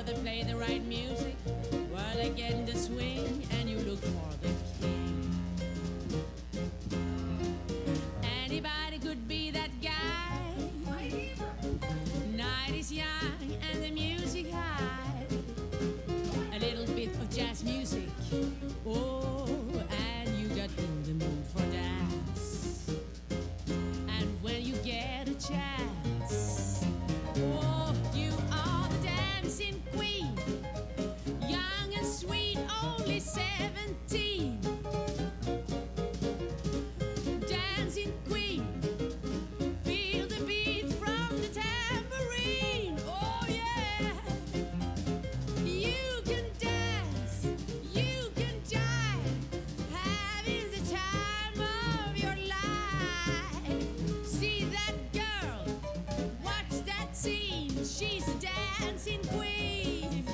where they play the right music, where they get in the swing, and you look for the king. Anybody could be that guy. Night is young and the music high. A little bit of jazz music. Oh, and you got in the mood for dance. And when you get a chance, oh, you are the dancing queen. Young and sweet, only 17. Dancing queen, feel the beat from the tambourine. Oh yeah, you can dance, you can jive, having the time of your life. See that girl, watch that scene, she's a dancing queen.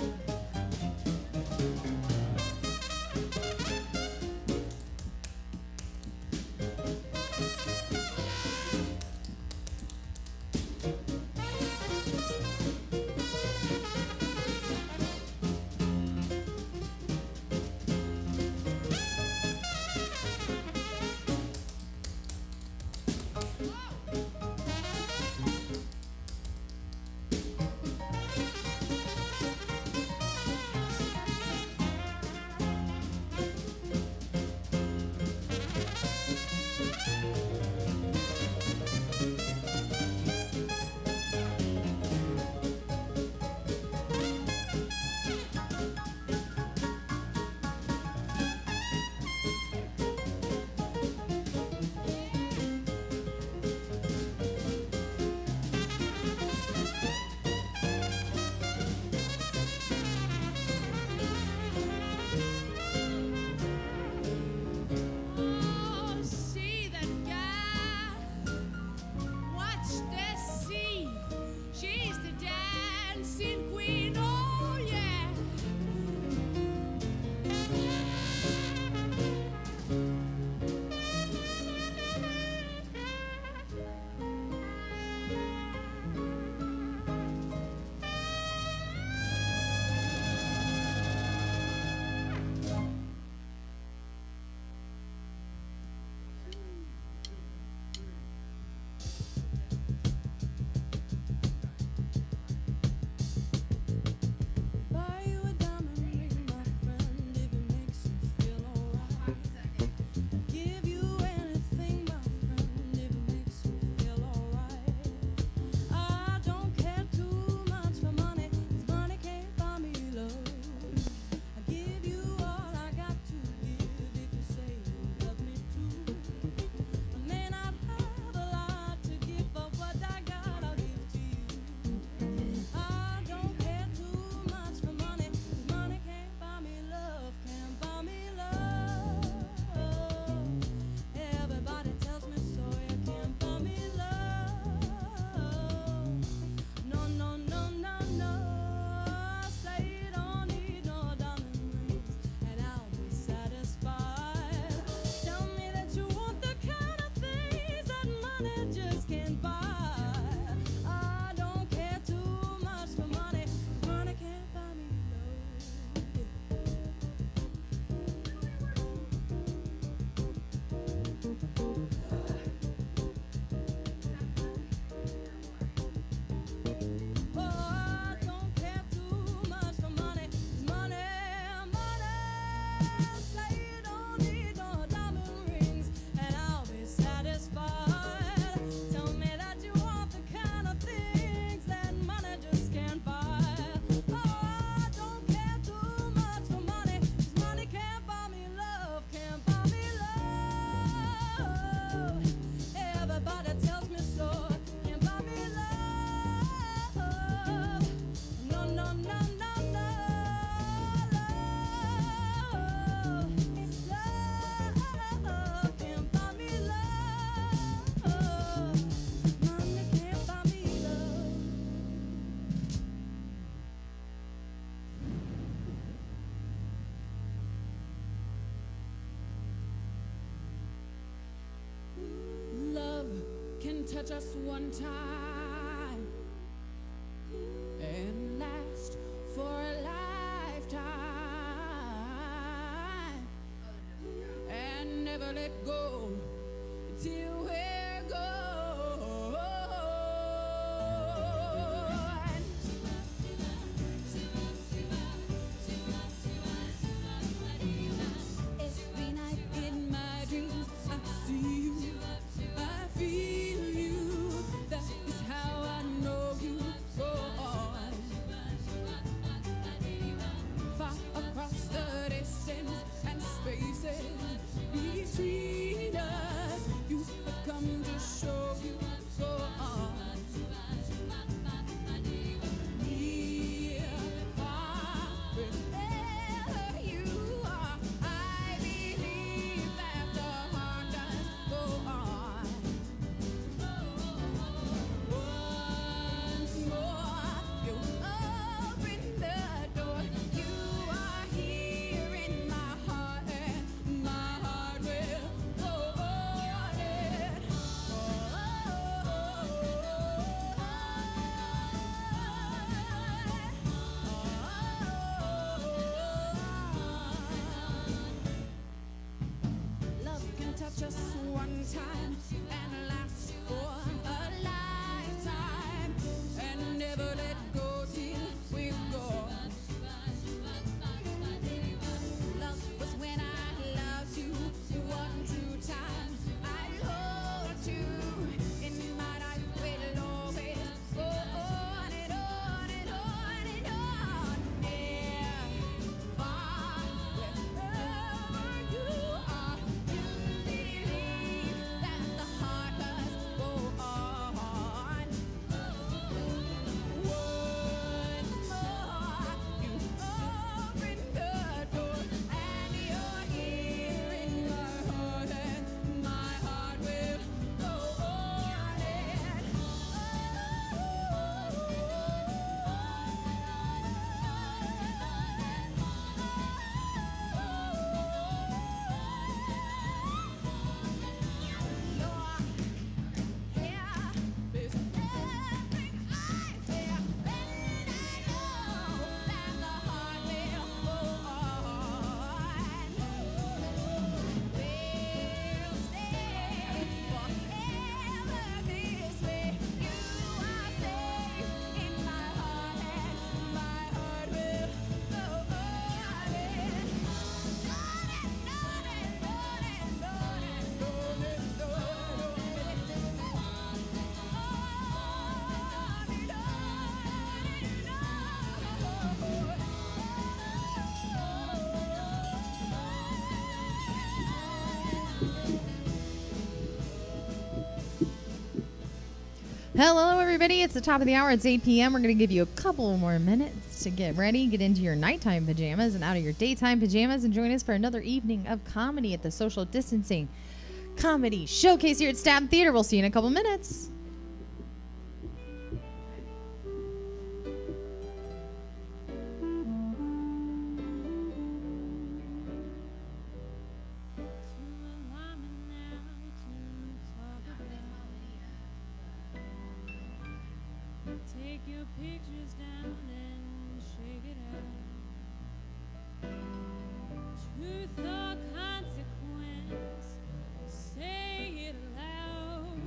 Oh, see that guy, watch that scene, she's the dancing queen. Oh yeah. Buy you a diamond ring, my friend, if it makes you feel alright. Give you anything, my friend, if it makes you feel alright. I don't care too much for money, 'cause money can't buy me love. I give you all I got to give if you say you love me too. I may not have a lot to give, but what I got I'll give to you. I don't care too much for money, 'cause money can't buy me love, can't buy me love. Everybody tells me so, you can't buy me love. No, no, no, no, no. Say you don't need no diamond rings, and I'll be satisfied. Tell me that you want the kind of things that money just can't buy. I don't care too much for money, 'cause money can't buy me love. Oh, I don't care too much for money, 'cause money, say you don't need no diamond rings, and I'll be satisfied. Tell me that you want the kind of things that money just can't buy. Oh, I don't care too much for money, 'cause money can't buy me love, can't buy me love. Everybody tells me so, can't buy me love. No, no, no, no, no. Love can't buy me love. Money can't buy me love. Love can touch us one time and last forever. go till we're gone. Every night in my dreams I see you, I feel you. That is how I know you go on. Far across the distance and spaces between us, you have come to show you go on. Near, far, wherever you are, I believe that the heart does go on. Once more, you open the door. You are here in my heart, and my heart will go on and love can touch us one time and last for a lifetime, and never let go till we're gone. Love was when I loved you one true time. I hold you in my life, will always go on and on and on and on. Near, far, wherever you are, you believe that the heart does go on. Once more, you open the door, and you're here in my heart, and my heart will go on and you're here with everything I feel, and I know that the heart will go on. We'll stay forever this way. You are safe in my heart, and my heart will go on and on and on and on and on and on and on. Hello, everybody. It's the top of the hour. It's 8 p.m. We're going to give you a couple more minutes to get ready, get into your nighttime pajamas and out of your daytime pajamas, and join us for another evening of comedy at the Social Distancing Comedy Showcase here at Stab Theater. We'll see you in a couple minutes. Take your pictures down and shake it out. Truth or consequence, say it aloud.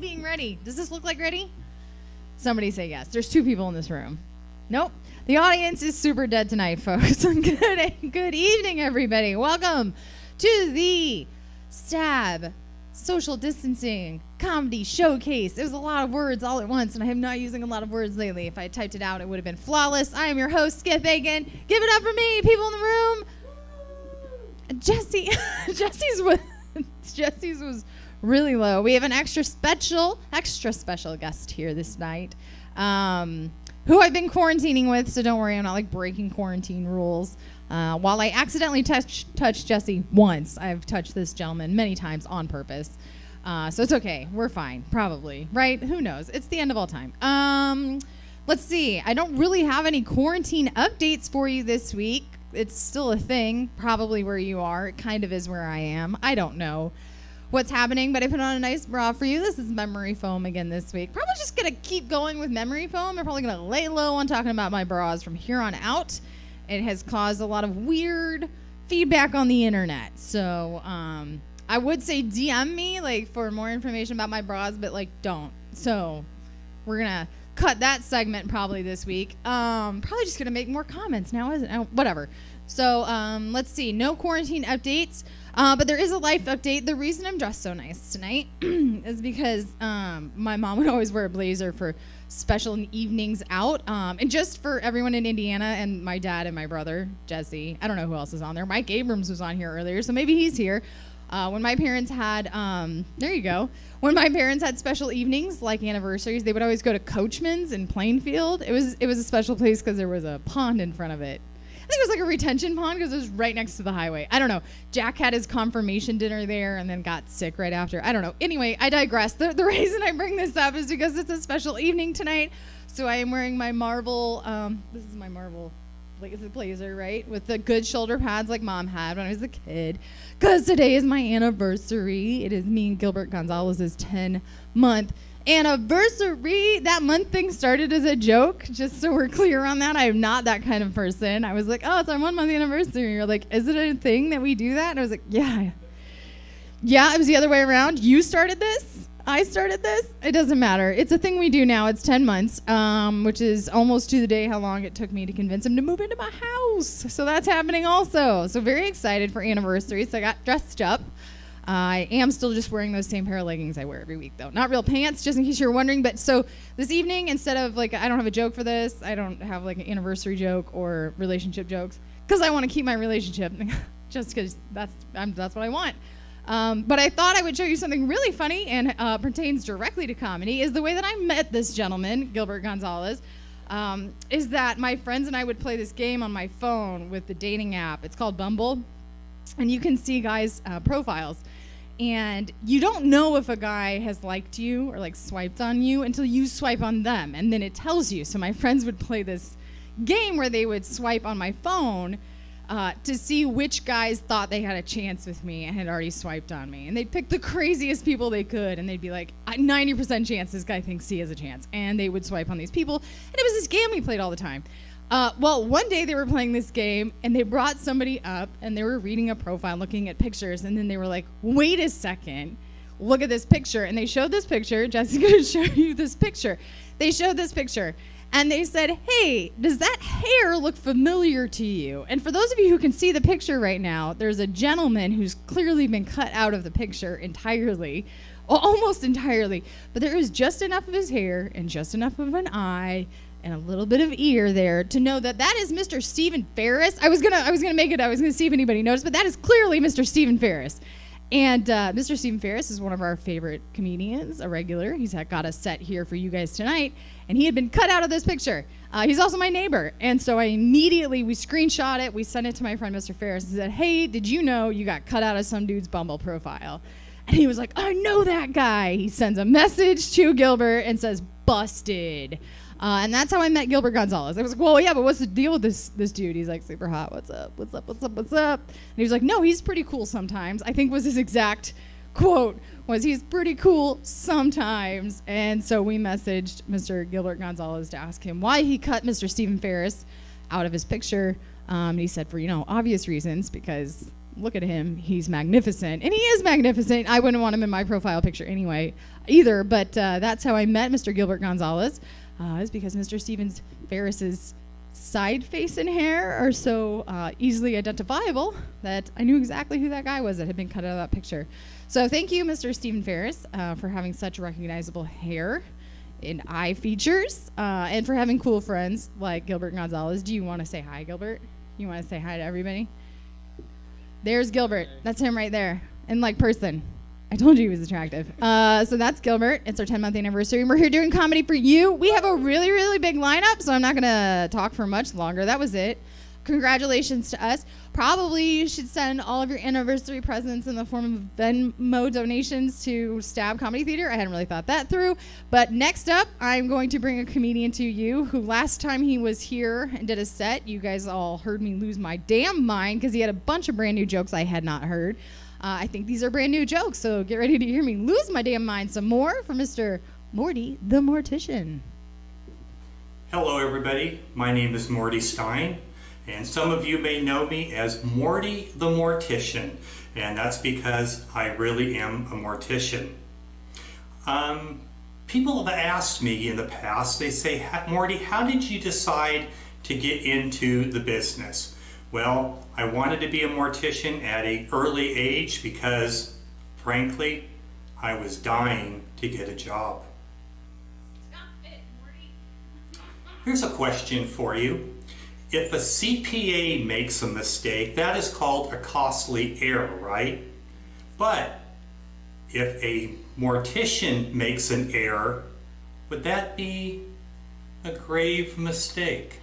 being ready. Does this look like ready? Somebody say yes. There's 2 people in this room. Nope. The audience is super dead tonight, folks. Good evening, everybody. Welcome to the Stab Social Distancing Comedy Showcase. It was a lot of words all at once, and I am not using a lot of words lately. If I had typed it out, it would have been flawless. I am your host, Skip Bacon. Give it up for me, people in the room. Jesse's was really low. We have an extra special guest here this night, who I've been quarantining with, so don't worry, I'm not like breaking quarantine rules. While I accidentally touched Jesse once, I've touched this gentleman many times on purpose. So it's okay. We're fine, probably, right? Who knows? It's the end of all time. Let's see. I don't really have any quarantine updates for you this week. It's still a thing, probably where you are. It kind of is where I am. I don't know what's happening, but I put on a nice bra for you. This is memory foam again this week. Probably just going to keep going with memory foam. I'm probably going to lay low on talking about my bras from here on out. It has caused a lot of weird feedback on the internet. So I would say DM me like for more information about my bras, but like don't. So we're going to cut that segment probably this week. Probably just going to make more comments now, isn't it? Whatever. So let's see. No quarantine updates, but there is a life update. The reason I'm dressed so nice tonight is because my mom would always wear a blazer for special evenings out. And just for everyone in Indiana and my dad and my brother, Jesse. I don't know who else is on there. Mike Abrams was on here earlier, so maybe he's here. When my parents had, there you go. When my parents had special evenings, like anniversaries, they would always go to Coachman's in Plainfield. It was a special place because there was a pond in front of it. I think it was like a retention pond because it was right next to the highway. I don't know. Jack had his confirmation dinner there and then got sick right after. I don't know. Anyway, I digress. The reason I bring this up is because it's a special evening tonight. So I am wearing my Marvel, this is my Marvel, like it's a blazer, right? With the good shoulder pads like Mom had when I was a kid. Because today is my anniversary. It is me and Gilbert Gonzalez's 10-month anniversary. That month thing started as a joke, just so we're clear on that. I am not that kind of person. I was like, oh, it's our 1-month anniversary. You're like, is it a thing that we do that? And I was like, yeah, it was the other way around. You started this. I started this. It doesn't matter. It's a thing we do now. It's 10 months, which is almost to the day how long it took me to convince him to move into my house. So that's happening also. So very excited for anniversary. So I got dressed up. I am still just wearing those same pair of leggings I wear every week, though. Not real pants, just in case you're wondering. But so this evening, instead of like, I don't have a joke for this. I don't have like an anniversary joke or relationship jokes because I want to keep my relationship just because that's what I want. But I thought I would show you something really funny and pertains directly to comedy. Is the way that I met this gentleman, Gilbert Gonzalez, is that my friends and I would play this game on my phone with the dating app. It's called Bumble. And you can see guys' profiles. And you don't know if a guy has liked you or like swiped on you until you swipe on them. And then it tells you. So my friends would play this game where they would swipe on my phone to see which guys thought they had a chance with me and had already swiped on me. And they'd pick the craziest people they could. And they'd be like, 90% chance this guy thinks he has a chance. And they would swipe on these people. And it was this game we played all the time. Well, one day they were playing this game and they brought somebody up and they were reading a profile, looking at pictures, and then they were like, wait a second, look at this picture. And they showed this picture. Jesse's going to show you this picture. They showed this picture and they said, hey, does that hair look familiar to you? And for those of you who can see the picture right now, there's a gentleman who's clearly been cut out of the picture entirely, almost entirely, but there is just enough of his hair and just enough of an eye and a little bit of ear there to know that that is Mr. Stephen Ferris. I was gonna see if anybody noticed, but that is clearly Mr. Stephen Ferris. And Mr. Stephen Ferris is one of our favorite comedians, a regular. He's got a set here for you guys tonight, and he had been cut out of this picture. He's also my neighbor, and so we screenshot it, we sent it to my friend Mr. Ferris and said, hey, did you know you got cut out of some dude's Bumble profile? And he was like, I know that guy. He sends a message to Gilbert and says, busted. And that's how I met Gilbert Gonzalez. I was like, well, yeah, but what's the deal with this dude? He's like super hot. What's up? And he was like, no, he's pretty cool sometimes. I think was his exact quote was he's pretty cool sometimes. And so we messaged Mr. Gilbert Gonzalez to ask him why he cut Mr. Stephen Ferris out of his picture. And he said for, obvious reasons, because look at him. He's magnificent. And he is magnificent. I wouldn't want him in my profile picture anyway either. But that's how I met Mr. Gilbert Gonzalez. Is because Mr. Steven Ferris's side face and hair are so easily identifiable that I knew exactly who that guy was that had been cut out of that picture. So thank you, Mr. Steven Ferris, for having such recognizable hair and eye features, and for having cool friends like Gilbert Gonzalez. Do you want to say hi, Gilbert? You want to say hi to everybody? There's Gilbert. That's him right there. And like person. I told you he was attractive. So that's Gilbert. It's our 10-month anniversary, and we're here doing comedy for you. We have a really, really big lineup, so I'm not going to talk for much longer. That was it. Congratulations to us. Probably you should send all of your anniversary presents in the form of Venmo donations to Stab Comedy Theater. I hadn't really thought that through. But next up, I'm going to bring a comedian to you who last time he was here and did a set, you guys all heard me lose my damn mind because he had a bunch of brand new jokes I had not heard. I think these are brand new jokes, so get ready to hear me lose my damn mind some more from Mr. Morty the Mortician. Hello everybody, my name is Morty Stein, and some of you may know me as Morty the Mortician, and that's because I really am a mortician. People have asked me in the past, they say, Morty, how did you decide to get into the business? Well, I wanted to be a mortician at an early age because, frankly, I was dying to get a job. Stop it, Morty. Here's a question for you. If a CPA makes a mistake, that is called a costly error, right? But if a mortician makes an error, would that be a grave mistake?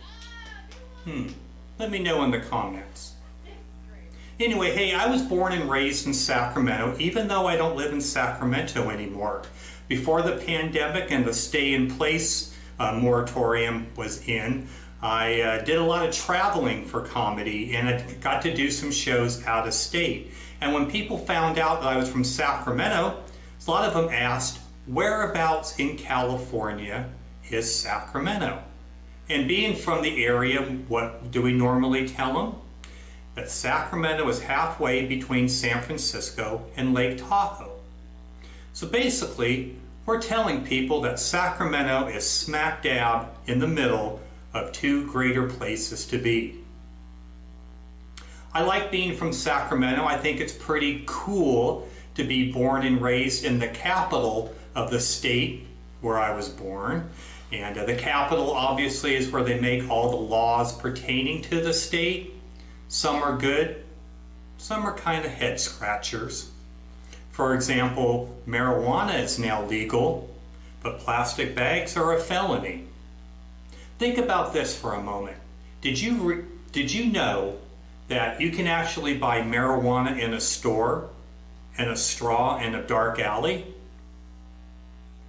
Let me know in the comments. Anyway, hey, I was born and raised in Sacramento, even though I don't live in Sacramento anymore. Before the pandemic and the stay-in-place moratorium was in, I did a lot of traveling for comedy, and I got to do some shows out of state. And when people found out that I was from Sacramento, a lot of them asked, whereabouts in California is Sacramento? And being from the area, what do we normally tell them? That Sacramento is halfway between San Francisco and Lake Tahoe. So basically, we're telling people that Sacramento is smack dab in the middle of two greater places to be. I like being from Sacramento. I think it's pretty cool to be born and raised in the capital of the state where I was born. And the capital obviously is where they make all the laws pertaining to the state. Some are good, some are kind of head scratchers. For example, marijuana is now legal, but plastic bags are a felony. Think about this for a moment. Did you know that you can actually buy marijuana in a store and a straw in a dark alley?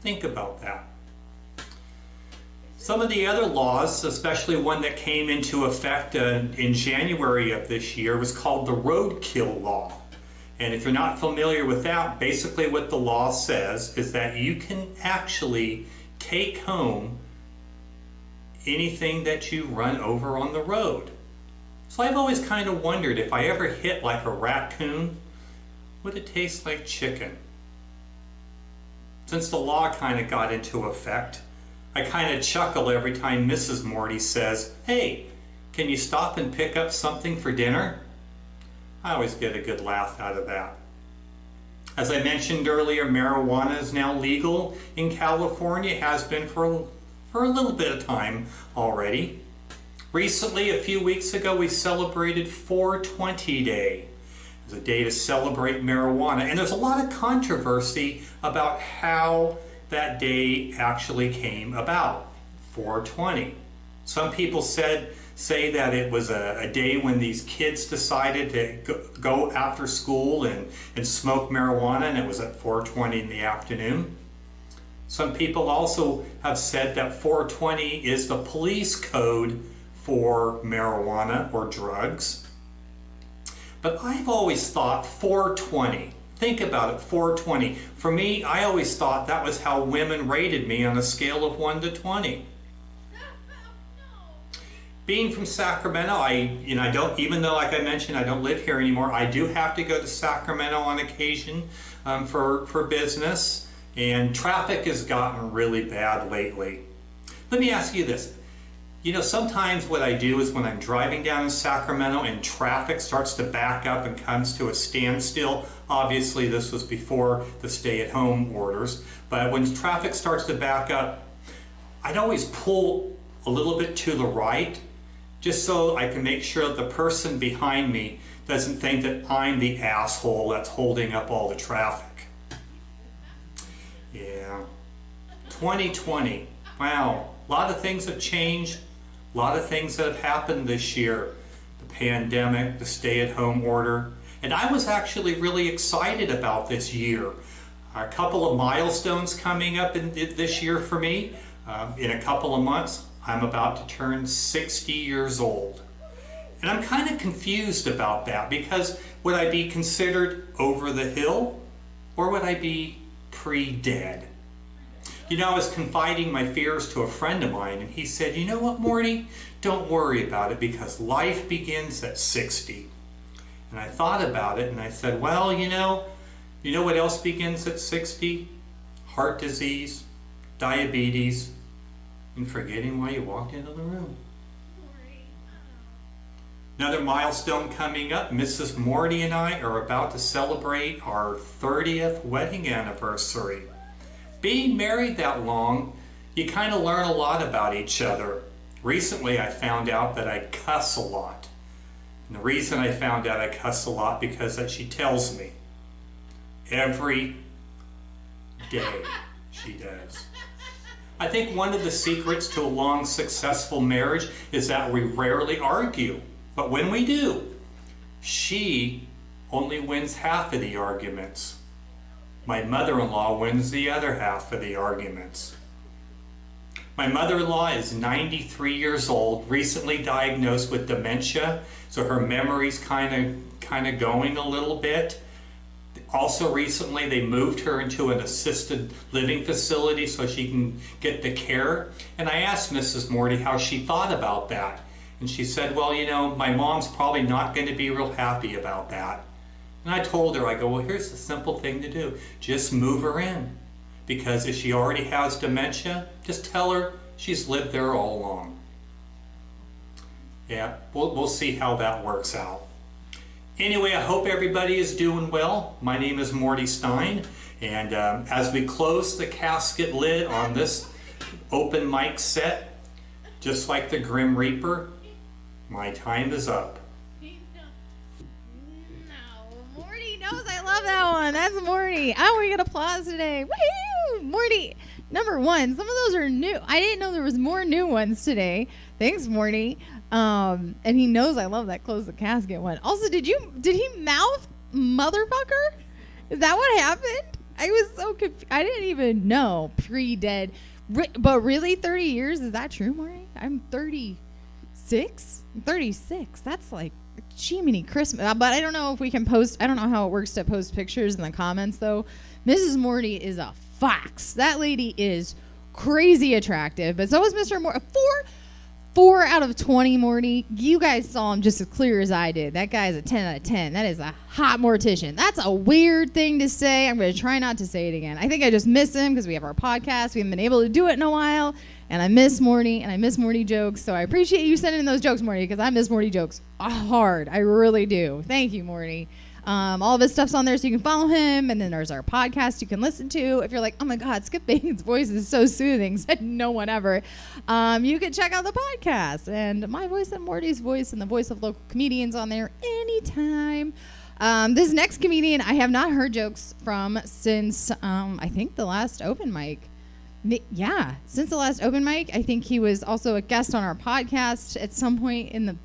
Think about that. Some of the other laws, especially one that came into effect in January of this year, was called the roadkill law. And if you're not familiar with that, basically what the law says is that you can actually take home anything that you run over on the road. So I've always kind of wondered, if I ever hit like a raccoon, would it taste like chicken? Since the law kind of got into effect, I kind of chuckle every time Mrs. Morty says, hey, can you stop and pick up something for dinner? I always get a good laugh out of that. As I mentioned earlier, marijuana is now legal in California. It has been for a little bit of time already. Recently, a few weeks ago, we celebrated 420 Day. It's a day to celebrate marijuana. And there's a lot of controversy about how that day actually came about, 420. Some people say that it was a day when these kids decided to go after school and smoke marijuana, and it was at 4:20 in the afternoon. Some people also have said that 420 is the police code for marijuana or drugs. But I've always thought 420. Think about it, 420. For me, I always thought that was how women rated me on a scale of 1 to 20. being from Sacramento, I don't, even though, like I mentioned, I don't live here anymore, I do have to go to Sacramento on occasion for business, and traffic has gotten really bad lately. Let me ask you this. You know, sometimes what I do is when I'm driving down in Sacramento and traffic starts to back up and comes to a standstill, obviously this was before the stay-at-home orders, but when traffic starts to back up, I'd always pull a little bit to the right, just so I can make sure that the person behind me doesn't think that I'm the asshole that's holding up all the traffic. Yeah. 2020. Wow. A lot of things have changed. A lot of things that have happened this year. The pandemic, the stay-at-home order. And I was actually really excited about this year. A couple of milestones coming up in this year for me. In a couple of months, I'm about to turn 60 years old. And I'm kind of confused about that, because would I be considered over the hill, or would I be pre-dead? You know, I was confiding my fears to a friend of mine, and he said, you know what, Morty? Don't worry about it, because life begins at 60. And I thought about it, and I said, well, you know what else begins at 60? Heart disease, diabetes, and forgetting why you walked into the room. Another milestone coming up. Mrs. Morty and I are about to celebrate our 30th wedding anniversary. Being married that long, you kind of learn a lot about each other. Recently I found out that I cuss a lot. And the reason I found out I cuss a lot because that she tells me. Every day she does. I think one of the secrets to a long, successful marriage is that we rarely argue. But when we do, she only wins half of the arguments. My mother-in-law wins the other half of the arguments. My mother-in-law is 93 years old, recently diagnosed with dementia, so her memory's kind of going a little bit. Also recently they moved her into an assisted living facility so she can get the care. And I asked Mrs. Morty how she thought about that. And she said, well, you know, my mom's probably not going to be real happy about that. And I told her, I go, well, here's the simple thing to do. Just move her in. Because if she already has dementia, just tell her she's lived there all along. Yeah, we'll see how that works out. Anyway, I hope everybody is doing well. My name is Morty Stein, and as we close the casket lid on this open mic set, just like the Grim Reaper, my time is up. No, Morty knows I love that one. That's Morty. I want to get applause today. Woo! Morty, number one. Some of those are new. I didn't know there was more new ones today. Thanks, Morty. And he knows I love that close the casket one. Also, did he mouth motherfucker? Is that what happened? I was so confused. I didn't even know pre-dead. But really, 30 years? Is that true, Morty? I'm 36. I'm 36. That's like Jiminy Christmas. But I don't know if we can post. I don't know how it works to post pictures in the comments, though. Mrs. Morty is a fox. That lady is crazy attractive. But so is Mr. Morty. 4 out of 20, Morty. You guys saw him just as clear as I did. That guy's a 10 out of 10. That is a hot mortician. That's a weird thing to say. I'm going to try not to say it again. I think I just miss him because we have our podcast. We haven't been able to do it in a while. And I miss Morty, and I miss Morty jokes. So I appreciate you sending in those jokes, Morty, because I miss Morty jokes hard. I really do. Thank you, Morty. All of his stuff's on there, so you can follow him. And then there's our podcast you can listen to. If you're like, oh my God, Skip Bacon's voice is so soothing, said no one ever. You can check out the podcast and my voice and Morty's voice and the voice of local comedians on there anytime. This next comedian I have not heard jokes from since I think the last open mic. Yeah, since the last open mic. I think he was also a guest on our podcast at some point in the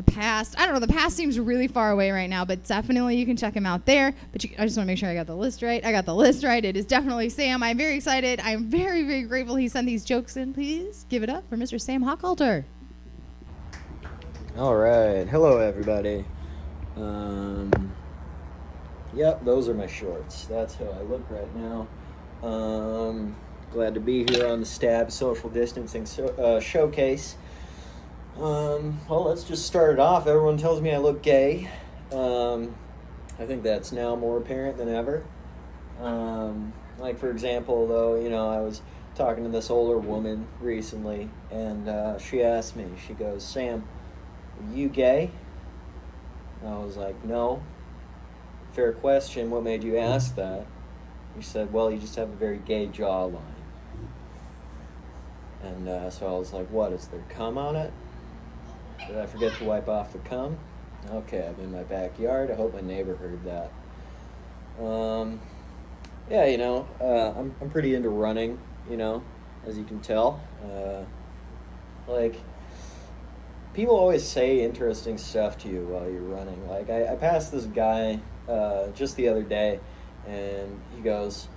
past. I don't know. The past seems really far away right now, but definitely you can check him out there. But I just want to make sure I got the list right. I got the list right. It is definitely Sam. I'm very excited. I'm very, very grateful he sent these jokes in. Please give it up for Mr. Sam Hochhalter. All right. Hello, everybody. Yep, those are my shorts. That's how I look right now. Glad to be here on the Stab Social Distancing Showcase. Well, let's just start it off. Everyone tells me I look gay. I think that's now more apparent than ever. Like, for example, though, I was talking to this older woman recently, and she asked me, she goes, Sam, are you gay? And I was like, no. Fair question, what made you ask that? She said, well, you just have a very gay jawline. And so I was like, what, is there cum on it? Did I forget to wipe off the cum? Okay, I'm in my backyard. I hope my neighbor heard that. Yeah, I'm pretty into running, as you can tell. Like, people always say interesting stuff to you while you're running. Like, I passed this guy just the other day, and he goes,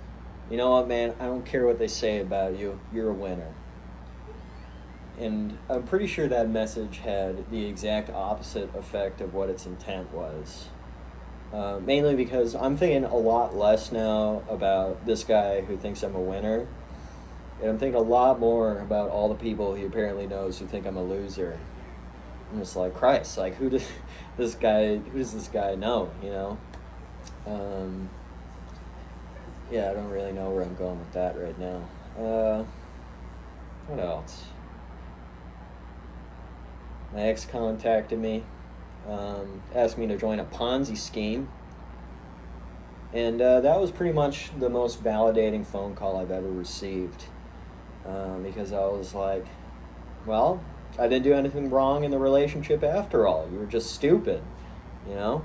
you know what, man, I don't care what they say about you. You're a winner. And I'm pretty sure that message had the exact opposite effect of what its intent was. Mainly because I'm thinking a lot less now about this guy who thinks I'm a winner. And I'm thinking a lot more about all the people he apparently knows who think I'm a loser. I'm just like, Christ, like, who does this guy know, Yeah, I don't really know where I'm going with that right now. What else? My ex contacted me, asked me to join a Ponzi scheme, and that was pretty much the most validating phone call I've ever received, because I was like, well, I didn't do anything wrong in the relationship after all. You were just stupid, But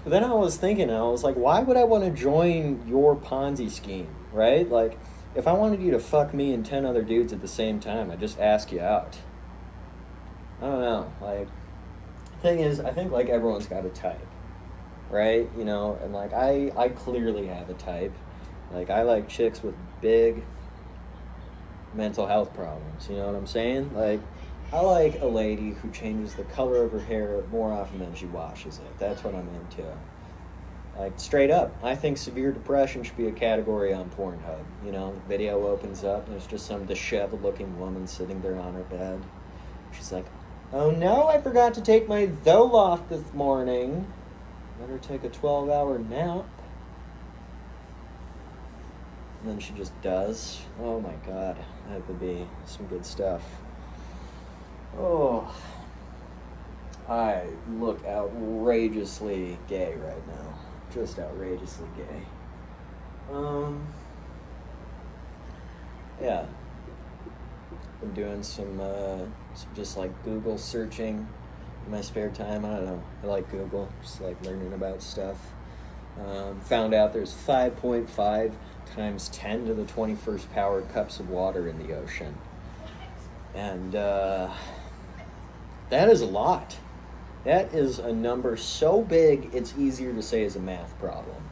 then I was thinking, I was like, why would I want to join your Ponzi scheme, right? Like, if I wanted you to fuck me and 10 other dudes at the same time, I'd just ask you out. I don't know, like, thing is, I think, like, everyone's got a type, right, and, like, I clearly have a type. Like, I like chicks with big mental health problems, you know what I'm saying? Like, I like a lady who changes the color of her hair more often than she washes it. That's what I'm into. Like, straight up, I think severe depression should be a category on Pornhub, The video opens up, and there's just some disheveled-looking woman sitting there on her bed. She's like, oh no, I forgot to take my Zoloft this morning. Better take a 12-hour nap. And then she just does. Oh my god, that would be some good stuff. Oh, I look outrageously gay right now. Just outrageously gay. Yeah. Been doing some just like Google searching in my spare time. I don't know. I like Google, just like learning about stuff. Found out there's 5.5 times 10 to the 21st power cups of water in the ocean. And that is a lot. That is a number so big it's easier to say is a math problem.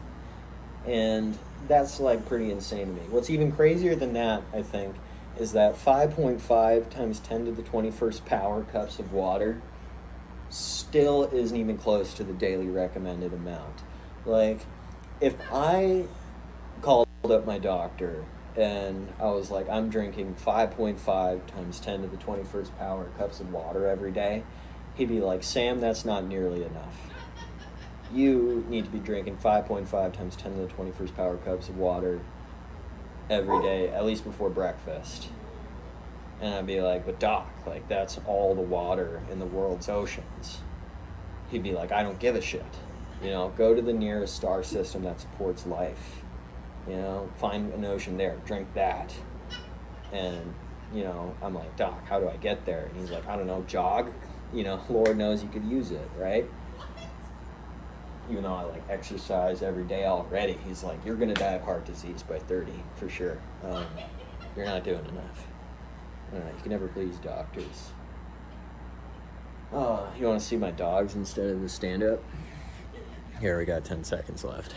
And that's like pretty insane to me. What's even crazier than that, I think, is that 5.5 times 10 to the 21st power cups of water still isn't even close to the daily recommended amount. Like, if I called up my doctor and I was like, I'm drinking 5.5 times 10 to the 21st power cups of water every day, he'd be like, Sam, that's not nearly enough. You need to be drinking 5.5 times 10 to the 21st power cups of water every day, at least before breakfast. And I'd be like, but doc, like, that's all the water in the world's oceans. He'd be like, I don't give a shit. Go to the nearest star system that supports life. Find an ocean there, drink that. And, I'm like, doc, how do I get there? And he's like, I don't know, jog. Lord knows you could use it, right? Even though I like exercise every day already, he's like, you're gonna die of heart disease by 30 for sure. You're not doing enough. I don't know, you can never please doctors. Oh, you want to see my dogs instead of the stand-up? Here, we got 10 seconds left.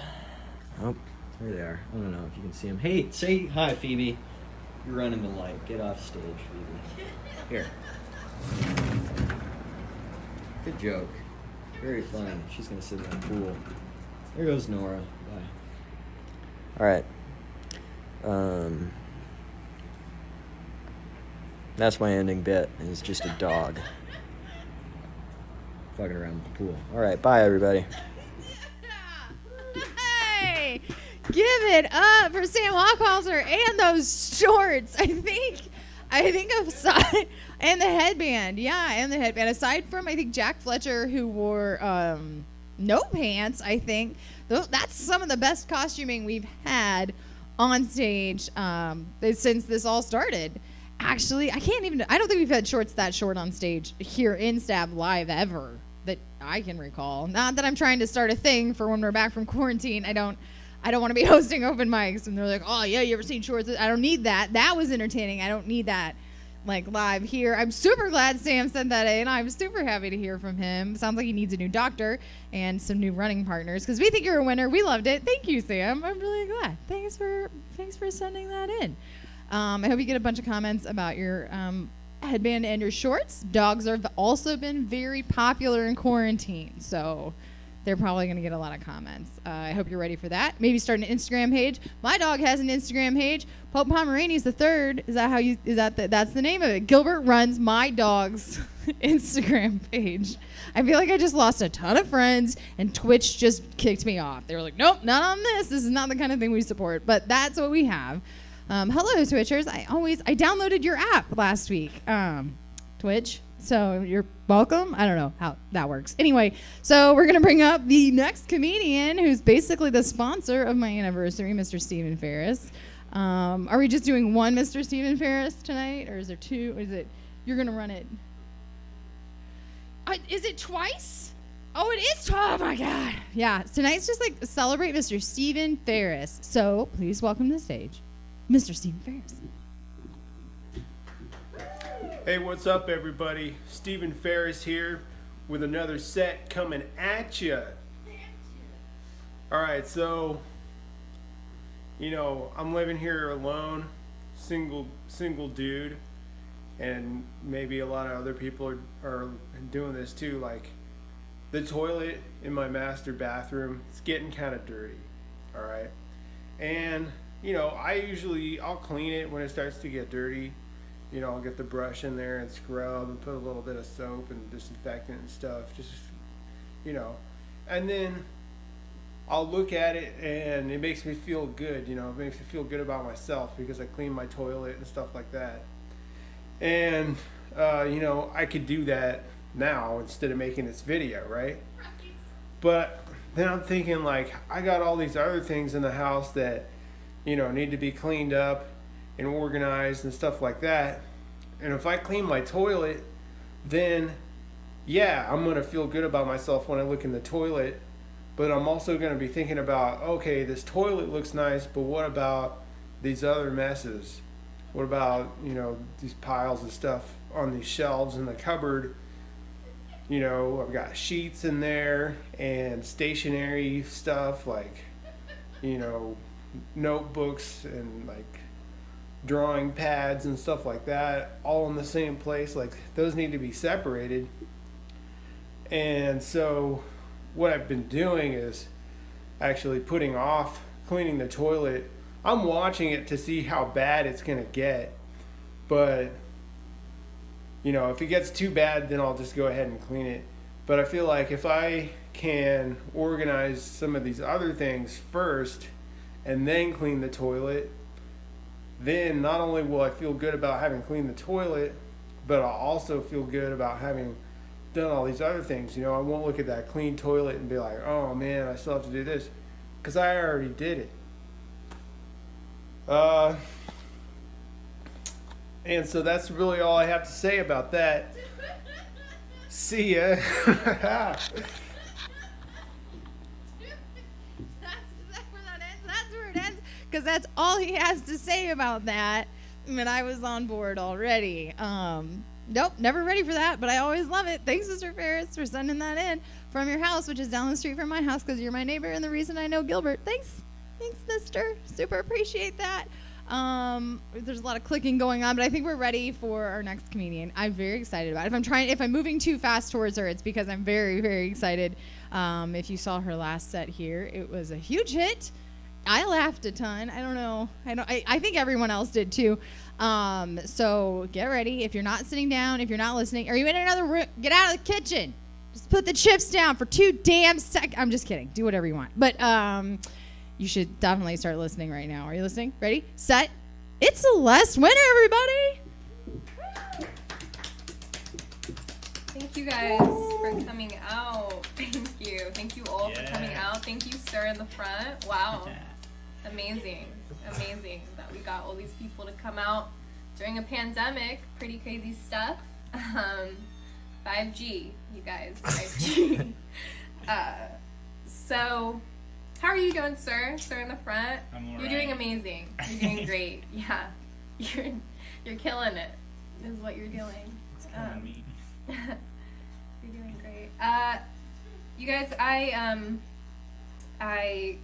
Oh, there they are. I don't know if you can see them. Hey, say hi, Phoebe. You're running the light. Get off stage, Phoebe. Here. Good joke. Very funny. She's gonna sit in the pool. There goes Nora. Bye. All right. That's my ending bit. It's just a dog fucking around with the pool. All right, bye everybody. Hey, give it up for Sam Hochhalter and those shorts. I think aside and the headband, and the headband. Aside from I think Jack Fletcher, who wore no pants, I think that's some of the best costuming we've had on stage since this all started. Actually, I don't think we've had shorts that short on stage here in Stab Live ever that I can recall. Not that I'm trying to start a thing for when we're back from quarantine. I don't want to be hosting open mics and they're like, oh yeah, you ever seen shorts? I don't need that. That was entertaining. I don't need that like live here. I'm super glad Sam sent that in. I'm super happy to hear from him. Sounds like he needs a new doctor and some new running partners because we think you're a winner. We loved it. Thank you, Sam. I'm really glad. Thanks for sending that in. I hope you get a bunch of comments about your headband and your shorts. Dogs have also been very popular in quarantine, so they're probably going to get a lot of comments. I hope you're ready for that. Maybe start an Instagram page. My dog has an Instagram page. Pope Pomeranian's the third. That's the name of it. Gilbert runs my dog's Instagram page. I feel like I just lost a ton of friends and Twitch just kicked me off. They were like, nope, not on this. This is not the kind of thing we support, but that's what we have. Hello, Twitchers. I downloaded your app last week, Twitch. So you're welcome. I don't know how that works. Anyway, so we're going to bring up the next comedian who's basically the sponsor of my anniversary, Mr. Stephen Ferris. Are we just doing one Mr. Stephen Ferris tonight, or is there two? Is it you're going to run it? Is it twice? Oh, it is. Oh, my God. Yeah, tonight's just like celebrate Mr. Stephen Ferris. So please welcome to the stage, Mr. Stephen Ferris. Hey, what's up, everybody? Stephen Ferris here with another set coming at you. All right, so, I'm living here alone, single dude, and maybe a lot of other people are doing this too. Like, the toilet in my master bathroom, it's getting kind of dirty, all right? And, I'll clean it when it starts to get dirty. I'll get the brush in there and scrub and put a little bit of soap and disinfectant and stuff, and then I'll look at it and it makes me feel good, it makes me feel good about myself because I clean my toilet and stuff like that. And, I could do that now instead of making this video, right? But then I'm thinking, like, I got all these other things in the house that, need to be cleaned up and organized and stuff like that. And if I clean my toilet, then I'm going to feel good about myself when I look in the toilet. But I'm also going to be thinking about, okay, this toilet looks nice, but what about these other messes? What about, these piles of stuff on these shelves in the cupboard? I've got sheets in there and stationery stuff like, notebooks and like drawing pads and stuff like that all in the same place. Like, those need to be separated. And so what I've been doing is actually putting off cleaning the toilet. I'm watching it to see how bad it's gonna get, but if it gets too bad, then I'll just go ahead and clean it. But I feel like if I can organize some of these other things first and then clean the toilet, then not only will I feel good about having cleaned the toilet, but I'll also feel good about having done all these other things. I won't look at that clean toilet and be like, oh man, I still have to do this, because I already did it. And so that's really all I have to say about that. See ya. That's where it ends, because that's all he has to say about that. And I was on board already. Nope, never ready for that, but I always love it. Thanks, Mr. Ferris, for sending that in from your house, which is down the street from my house, because you're my neighbor and the reason I know Gilbert. Thanks, mister. Super appreciate that. There's a lot of clicking going on, but I think we're ready for our next comedian. I'm very excited about it. If I'm moving too fast towards her, it's because I'm very, very excited. If you saw her last set here, it was a huge hit. I laughed a ton. I don't know. I think everyone else did too. So get ready. If you're not sitting down, if you're not listening, or you in another room, get out of the kitchen. Just put the chips down for 2 damn seconds. I'm just kidding. Do whatever you want. But you should definitely start listening right now. Are you listening? Ready? Set. It's Celeste Winter, everybody. Thank you guys for coming out. Thank you. Thank you all for coming out. Thank you, sir, in the front. Wow. Amazing. Amazing that we got all these people to come out during a pandemic. Pretty crazy stuff. 5G, you guys. 5G. So, how are you doing, sir? Sir in the front? I'm all You're right. doing amazing. You're doing great. Yeah. You're killing it, is what you're doing. You're doing great. You guys, I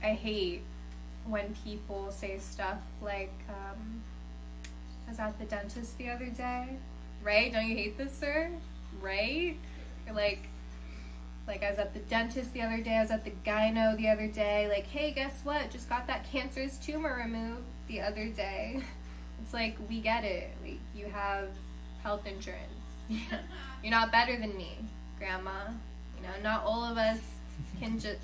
hate when people say stuff like, I was at the dentist the other day, right? Don't you hate this, sir? Right? You're like I was at the dentist the other day, I was at the gyno the other day, like, hey, guess what? Just got that cancerous tumor removed the other day. It's like, we get it. Like, you have health insurance. You're not better than me, Grandma. You know, not all of us can just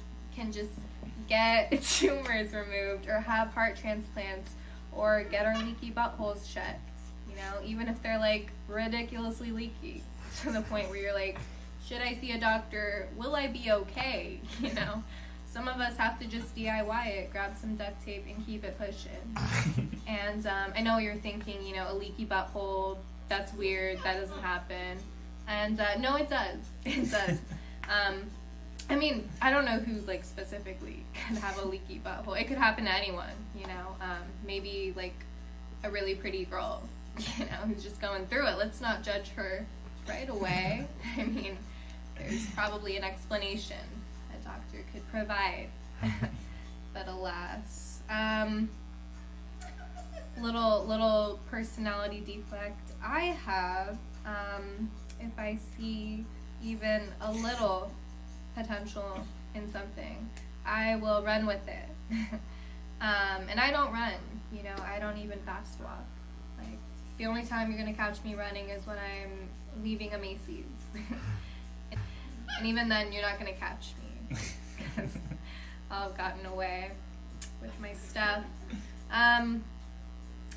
get tumors removed or have heart transplants or get our leaky buttholes checked. You know, even if they're like ridiculously leaky to the point where you're like, should I see a doctor? Will I be okay? You know, some of us have to just DIY it, grab some duct tape and keep it pushing. And I know you're thinking, you know, a leaky butthole, that's weird, that doesn't happen. And no, it does. It does. I mean, I don't know who like specifically can have a leaky butthole. It could happen to anyone, you know. Maybe like a really pretty girl, you know, who's just going through it. Let's not judge her right away. I mean, there's probably an explanation a doctor could provide, but alas, little personality defect I have. If I see even a little potential in something, I will run with it. And I don't run, you know, I don't even fast walk. Like, the only time you're gonna catch me running is when I'm leaving a Macy's. And even then, you're not gonna catch me, because I'll have gotten away with my stuff.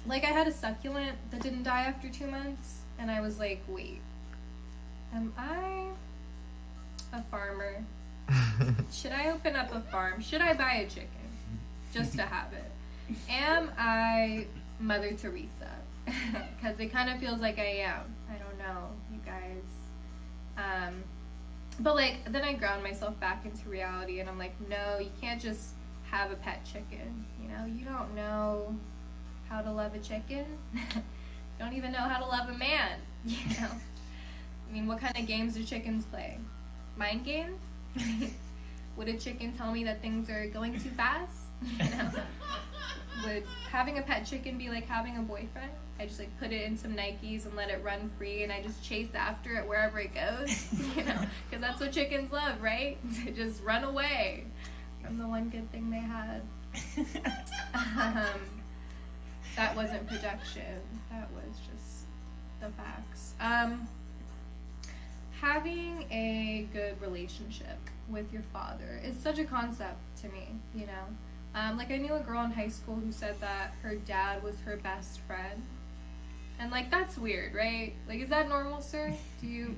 Like, I had a succulent that didn't die after 2 months, and I was like, wait, am I a farmer? Should I open up a farm? Should I buy a chicken just to have it? Am I Mother Teresa? Because it kind of feels like I am. I don't know, you guys. But like, then I ground myself back into reality, and I'm like, no, you can't just have a pet chicken. You know, you don't know how to love a chicken. You don't even know how to love a man. You know, I mean, what kind of games do chickens play? Mind games? Would a chicken tell me that things are going too fast? You know, would having a pet chicken be like having a boyfriend? I just like put it in some Nikes and let it run free, and I just chase after it wherever it goes, you know, because that's what chickens love, right? To just run away from the one good thing they had. That wasn't projection. That was just the facts. Having a good relationship with your father is such a concept to me, you know. Like, I knew a girl in high school who said that her dad was her best friend. And, like, that's weird, right? Like, is that normal, sir? Do you...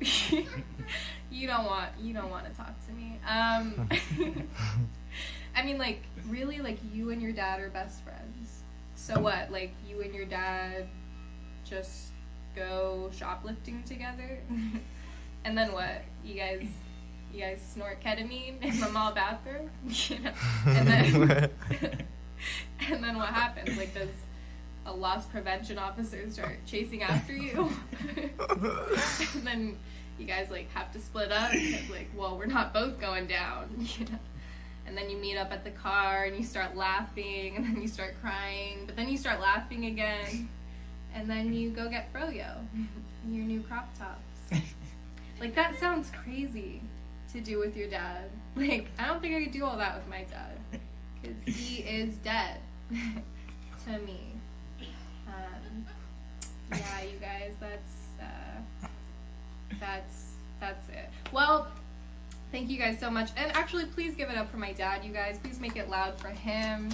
you don't want to talk to me. I mean, like, really, like, you and your dad are best friends. So what? Like, you and your dad just go shoplifting together? And then what? You guys snort ketamine in the mall bathroom? You know? And then what happens? Like, does a loss prevention officer start chasing after you? And then you guys like have to split up because like, well, we're not both going down, you know? And then you meet up at the car and you start laughing, and then you start crying, but then you start laughing again, and then you go get froyo in your new crop tops. Like, that sounds crazy to do with your dad. Like, I don't think I could do all that with my dad, because he is dead to me. Yeah, you guys, that's it. Well, thank you guys so much. And actually, please give it up for my dad, you guys. Please make it loud for him.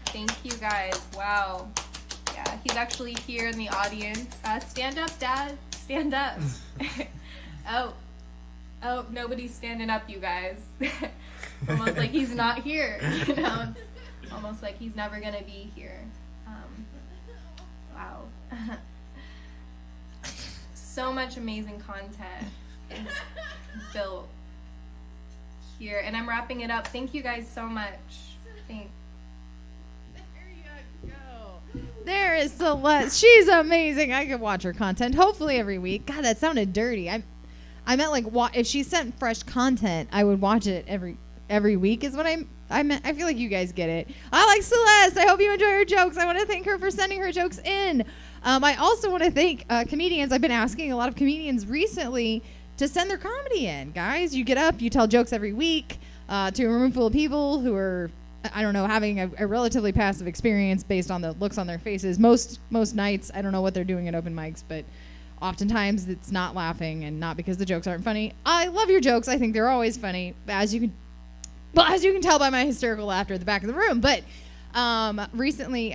Thank you guys. Wow. Yeah, he's actually here in the audience. Stand up, Dad. Stand up. Oh, nobody's standing up, you guys. It's almost like he's not here. You know, it's almost like he's never gonna be here. Wow. So much amazing content is built here, and I'm wrapping it up. Thank you guys so much. Thanks. There is Celeste. She's amazing. I could watch her content hopefully every week. God, that sounded dirty. I meant like if she sent fresh content, I would watch it every week. Is what I meant. I feel like you guys get it. I like Celeste. I hope you enjoy her jokes. I want to thank her for sending her jokes in. I also want to thank comedians. I've been asking a lot of comedians recently to send their comedy in. Guys, you get up, you tell jokes every week to a room full of people who are, I don't know, having a relatively passive experience based on the looks on their faces. Most nights, I don't know what they're doing at open mics, but oftentimes it's not laughing and not because the jokes aren't funny. I love your jokes. I think they're always funny, as you can tell by my hysterical laughter at the back of the room. But last week,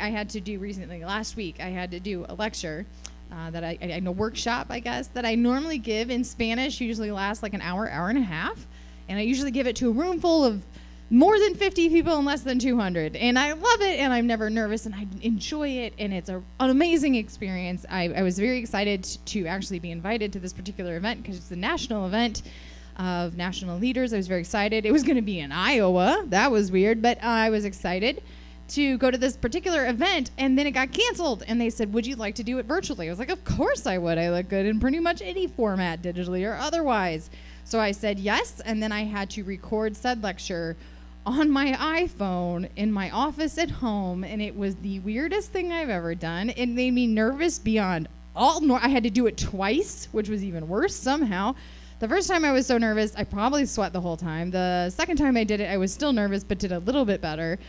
I had to do a lecture that a workshop, I guess, that I normally give in Spanish. Usually lasts like an hour and a half. And I usually give it to a room full of more than 50 people and less than 200. And I love it, and I'm never nervous, and I enjoy it, and it's an amazing experience. I was very excited to actually be invited to this particular event because it's a national event of national leaders. I was very excited. It was going to be in Iowa. That was weird, but I was excited to go to this particular event, and then it got canceled, and they said, would you like to do it virtually? I was like, of course I would. I look good in pretty much any format, digitally or otherwise. So I said yes, and then I had to record said lecture on my iPhone in my office at home, and it was the weirdest thing I've ever done. It made me nervous beyond all. I had to do it twice, which was even worse somehow. The first time I was so nervous, I probably sweat the whole time. The second time I did it, I was still nervous, but did a little bit better.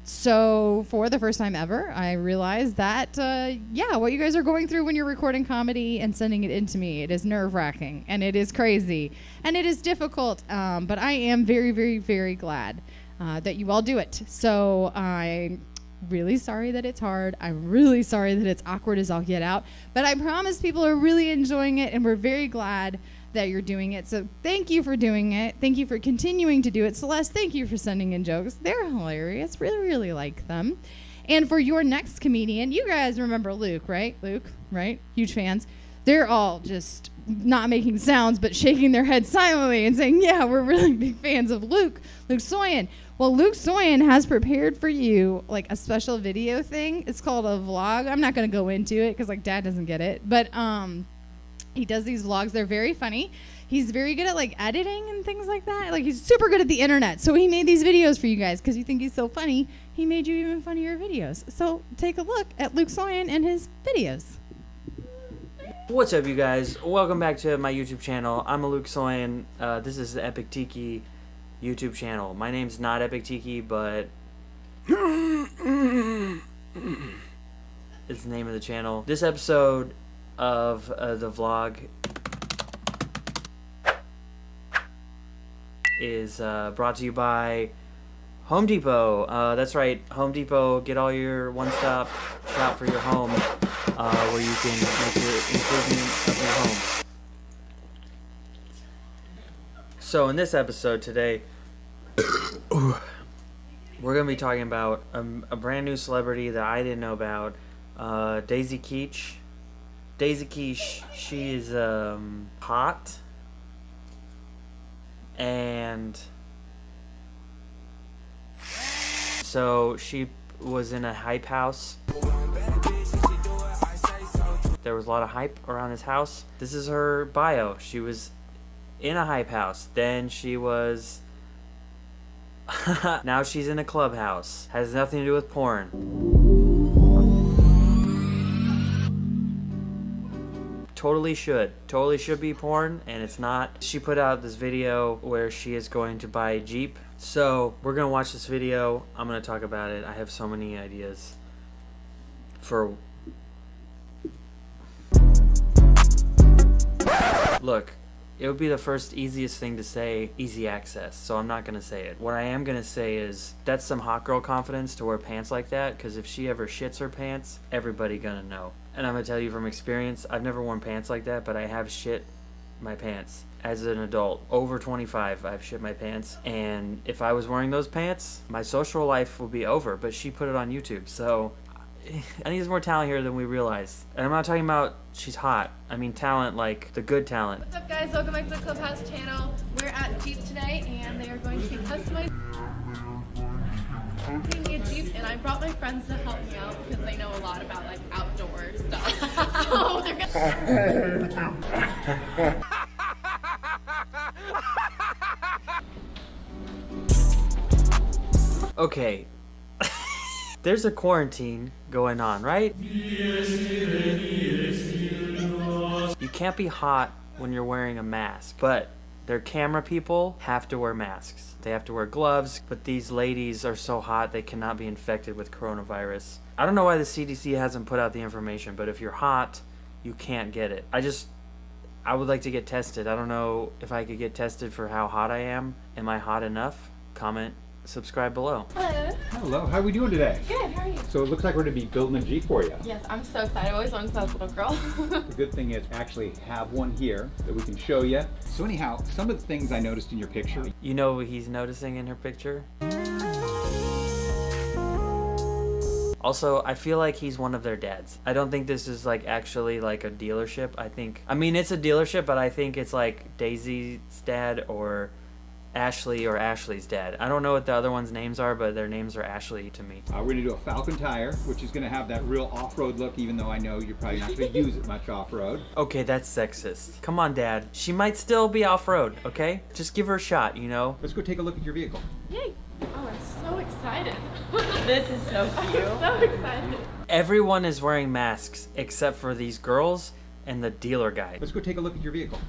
So for the first time ever, I realized that, what you guys are going through when you're recording comedy and sending it in to me, it is nerve-wracking, and it is crazy, and it is difficult, but I am very, very, very glad that you all do it. So I'm really sorry that it's hard. I'm really sorry that it's awkward as all get out, but I promise people are really enjoying it, and we're very glad that you're doing it. So thank you for doing it. Thank you for continuing to do it. Celeste, thank you for sending in jokes. They're hilarious. Really, really like them. And for your next comedian, you guys remember Luke, right? Luke, right? Huge fans. They're all just not making sounds, but shaking their heads silently and saying, yeah, we're really big fans of Luke Soyan. Well, Luke Soyan has prepared for you like a special video thing. It's called a vlog. I'm not going to go into it because like Dad doesn't get it, but he does these vlogs. They're very funny. He's very good at like editing and things like that. Like he's super good at the internet. So he made these videos for you guys because you think he's so funny. He made you even funnier videos. So take a look at Luke Soyan and his videos. What's up, you guys? Welcome back to my YouTube channel. I'm a Luke Soyan. This is the Epic Tiki YouTube channel. My name's not Epic Tiki, but it's the name of the channel. This episode of the vlog is brought to you by Home Depot. That's right, Home Depot. Get all your one-stop shop for your home, where you can make your improvement of your home. So in this episode today, we're going to be talking about a brand new celebrity that I didn't know about, Daisy Keech. Daisy Keech, she is hot, and so she was in a hype house. There was a lot of hype around this house. This is her bio. She was in a hype house. Then she was now she's in a clubhouse. Has nothing to do with porn. Totally should be porn, and it's not. She put out this video where she is going to buy a Jeep So we're gonna watch this video. I'm gonna talk about it. I have so many ideas for. Look, it would be the first easiest thing to say, easy access, so I'm not gonna say it. What I am gonna say is that's some hot girl confidence to wear pants like that, because if she ever shits her pants, everybody gonna know. And I'm gonna tell you from experience, I've never worn pants like that, but I have shit my pants. As an adult, over 25, I've shit my pants, and if I was wearing those pants, my social life would be over, but she put it on YouTube, so I think there's more talent here than we realize. And I'm not talking about she's hot. I mean talent like the good talent. What's up, guys? Welcome back to the Clubhouse channel. We're at Jeep today, and they are going to be customizing me a Jeep, and I brought my friends to help me out because they know a lot about like outdoor stuff. So they're gonna. Okay. There's a quarantine going on, right? You can't be hot when you're wearing a mask, but their camera people have to wear masks. They have to wear gloves, but these ladies are so hot they cannot be infected with coronavirus. I don't know why the CDC hasn't put out the information, but if you're hot, you can't get it. I would like to get tested. I don't know if I could get tested for how hot I am. Am I hot enough? Comment, subscribe below. Hello. Hello, how are we doing today? Good. How are you? So it looks like we're going to be building a Jeep for you. Yes, I'm so excited. I always wanted to be a little girl. The good thing is actually have one here that we can show you. So anyhow, some of the things I noticed in your picture. You know what he's noticing in her picture? Also, I feel like he's one of their dads. I don't think this is like actually like a dealership. I mean it's a dealership, but I think it's like Daisy's dad or Ashley or Ashley's dad. I don't know what the other ones' names are, but their names are Ashley to me. We're going to do a Falcon tire, which is going to have that real off-road look, even though I know you're probably not going to use it much off-road. Okay, that's sexist. Come on, Dad. She might still be off-road, okay? Just give her a shot, you know? Let's go take a look at your vehicle. Yay! Oh, I'm so excited. This is so cute. I'm so excited. Everyone is wearing masks except for these girls and the dealer guy. Let's go take a look at your vehicle.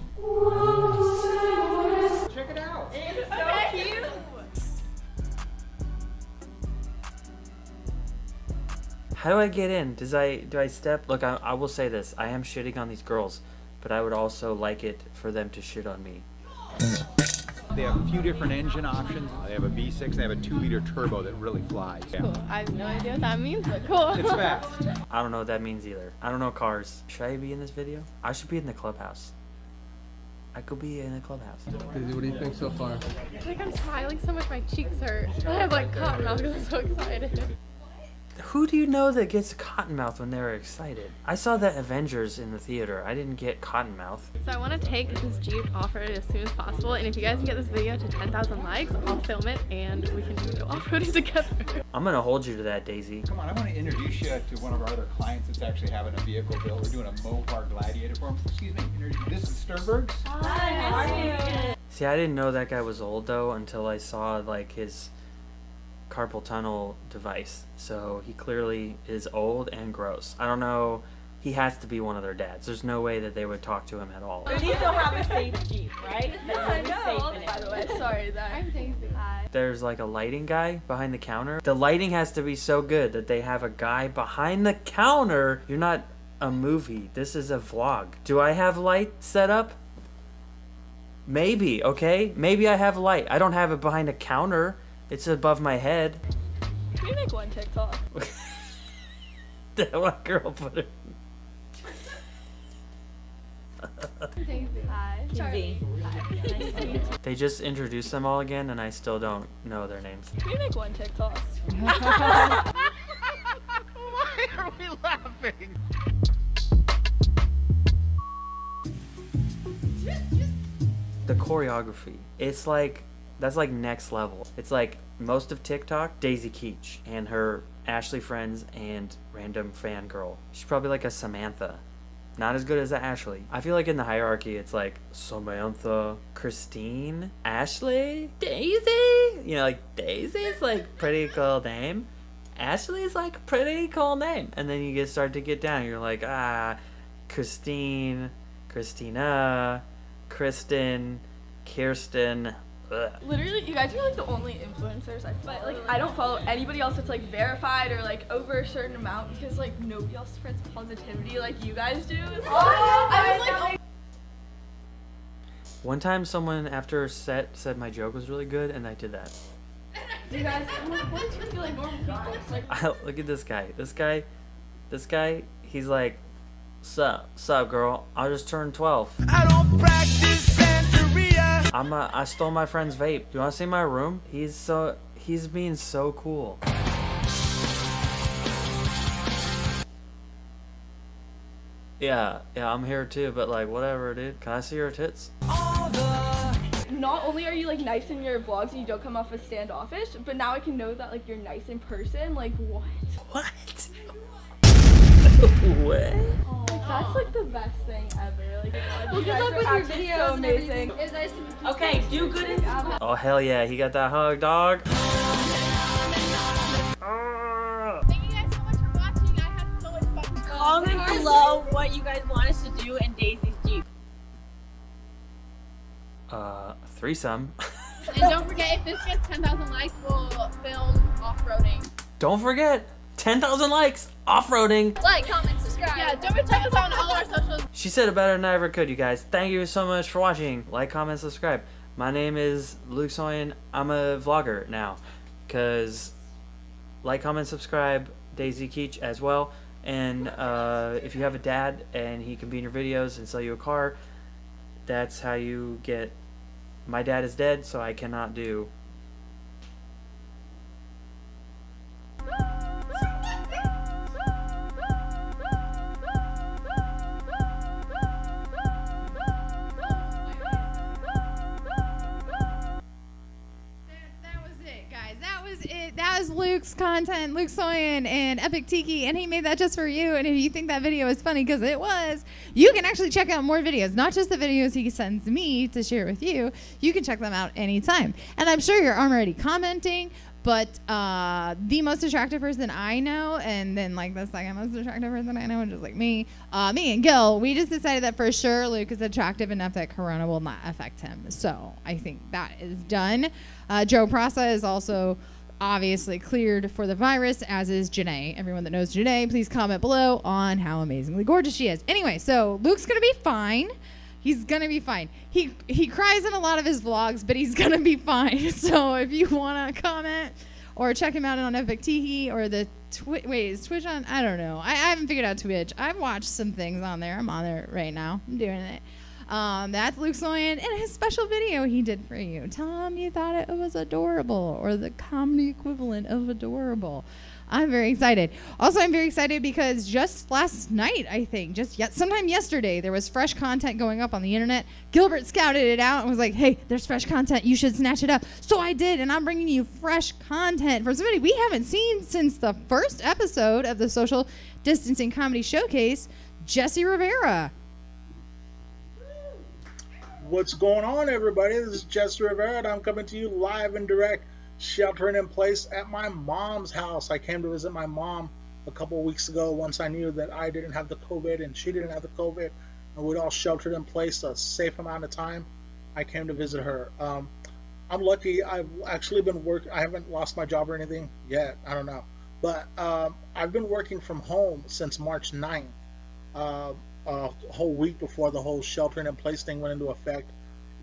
Check it out. It's so cute. How do I get in? Do I step? Look, I will say this. I am shitting on these girls, but I would also like it for them to shit on me. They have a few different engine options. They have a V6, they have a 2-liter turbo that really flies. Yeah. Cool. I have no idea what that means, but cool. It's fast. I don't know what that means either. I don't know cars. Should I be in this video? I should be in the clubhouse. I could be in the clubhouse. Daisy, what do you think so far? I think I'm smiling so much my cheeks hurt. I have like cotton mouth because I'm so excited. Who do you know that gets cottonmouth when they're excited? I saw that Avengers in the theater. I didn't get cottonmouth. So I want to take this Jeep off-road as soon as possible, and if you guys can get this video to 10,000 likes, I'll film it and we can go off-roading together. I'm gonna hold you to that, Daisy. Come on, I want to introduce you to one of our other clients that's actually having a vehicle built. We're doing a Mopar Gladiator for him. Excuse me, this is Sternberg's. Hi, how are you? See, I didn't know that guy was old though until I saw like his carpal tunnel device. So he clearly is old and gross. I don't know. He has to be one of their dads. There's no way that they would talk to him at all. But you still have a safe Jeep, right? I know, by the way. Sorry, that. I'm Daisy. Hi. There's like a lighting guy behind the counter. The lighting has to be so good that they have a guy behind the counter. You're not a movie. This is a vlog. Do I have light set up? Maybe, okay? Maybe I have light. I don't have it behind a counter. It's above my head. Can we make one TikTok? That one girl put it. Daisy. Hi. Charlie. Nice to meet you. They just introduced them all again, and I still don't know their names. Can we make one TikTok? Why are we laughing? The choreography, it's like, that's like next level. It's like most of TikTok, Daisy Keach and her Ashley friends and random fangirl. She's probably like a Samantha. Not as good as a Ashley. I feel like in the hierarchy, it's like Samantha, Christine, Ashley, Daisy. You know, like Daisy's like pretty cool name. Ashley's like a pretty cool name. And then you start to get down. You're like, Christine, Christina, Kristen, Kirsten. Ugh. Literally, you guys are like the only influencers but like I don't follow anybody else that's like verified or like over a certain amount because like nobody else spreads positivity like you guys do. So, I was like, One time, someone after a set said my joke was really good, and I did that. you guys, I'm like, what do you feel like normal people? It's like, Look at this guy. This guy. He's like, sup, girl. I just turned 12. I don't practice Santeria. I stole my friend's vape. You want to see my room? He's being so cool. Yeah, I'm here too, but like, whatever, dude. Can I see your tits? not only are you like nice in your vlogs and you don't come off as standoffish, but now I can know that like you're nice in person. Like what? What? Like, that's like the best thing ever. Like, well, good luck with your videos. So amazing. It's nice to meet you. Okay, do good in Oh hell yeah, he got that hug, dog. Thank you guys so much for watching. I had so much fun. Comment below what you guys want us to do in Daisy's Jeep. Threesome. And don't forget, if this gets 10,000 likes, we'll film off-roading. Don't forget, 10,000 likes, off-roading. Like, comment, subscribe. Yeah, don't forget to check us out on all our socials. She said it better than I ever could, you guys. Thank you so much for watching. Like, comment, subscribe. My name is Luke Soyan. I'm a vlogger now. Because like, comment, subscribe, Daisy Keach as well. And if you have a dad and he can be in your videos and sell you a car, that's how you get... My dad is dead, so I cannot do... That was Luke's content, Luke Soyan and Epic Tiki, and he made that just for you. And if you think that video is funny, because it was, you can actually check out more videos, not just the videos he sends me to share with you. You can check them out anytime. And I'm sure you're already commenting, but the most attractive person I know, and then like the second most attractive person I know, which is like me and Gil, we just decided that for sure Luke is attractive enough that Corona will not affect him. So I think that is done. Joe Prasa is also obviously cleared for the virus, as is Janae. Everyone that knows Janae, please comment below on how amazingly gorgeous she is. Anyway, so Luke's gonna be fine. He's gonna be fine. He cries in a lot of his vlogs, but he's gonna be fine. So if you wanna comment or check him out on Epic Tiki or the is Twitch on? I don't know. I haven't figured out Twitch. I've watched some things on there. I'm on there right now. I'm doing it. That's Luke Soyan and his special video he did for you. Tell him you thought it was adorable, or the comedy equivalent of adorable. I'm very excited. Also, I'm very excited because just last night, I think, sometime yesterday, there was fresh content going up on the internet. Gilbert scouted it out and was like, hey, there's fresh content. You should snatch it up. So I did, and I'm bringing you fresh content from somebody we haven't seen since the first episode of the Social Distancing Comedy Showcase, Jesse Rivera. What's going on, everybody? This is Jesse Rivera, and I'm coming to you live and direct, sheltering in place at my mom's house. I came to visit my mom a couple of weeks ago once I knew that I didn't have the COVID and she didn't have the COVID, and we'd all sheltered in place a safe amount of time. I came to visit her. I'm lucky. I've actually been working. I haven't lost my job or anything yet. I don't know. But I've been working from home since March 9th. A whole week before the whole sheltering in place thing went into effect,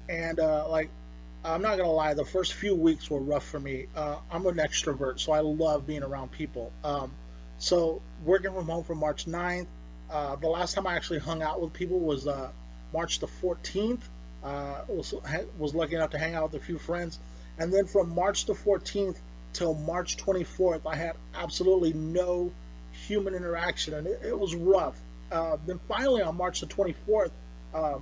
and I'm not gonna lie, the first few weeks were rough for me. I'm an extrovert, so I love being around people. So working from home from March 9th, the last time I actually hung out with people was March the 14th. Was lucky enough to hang out with a few friends, and then from March the 14th till March 24th, I had absolutely no human interaction, and it was rough. Then finally on March the 24th,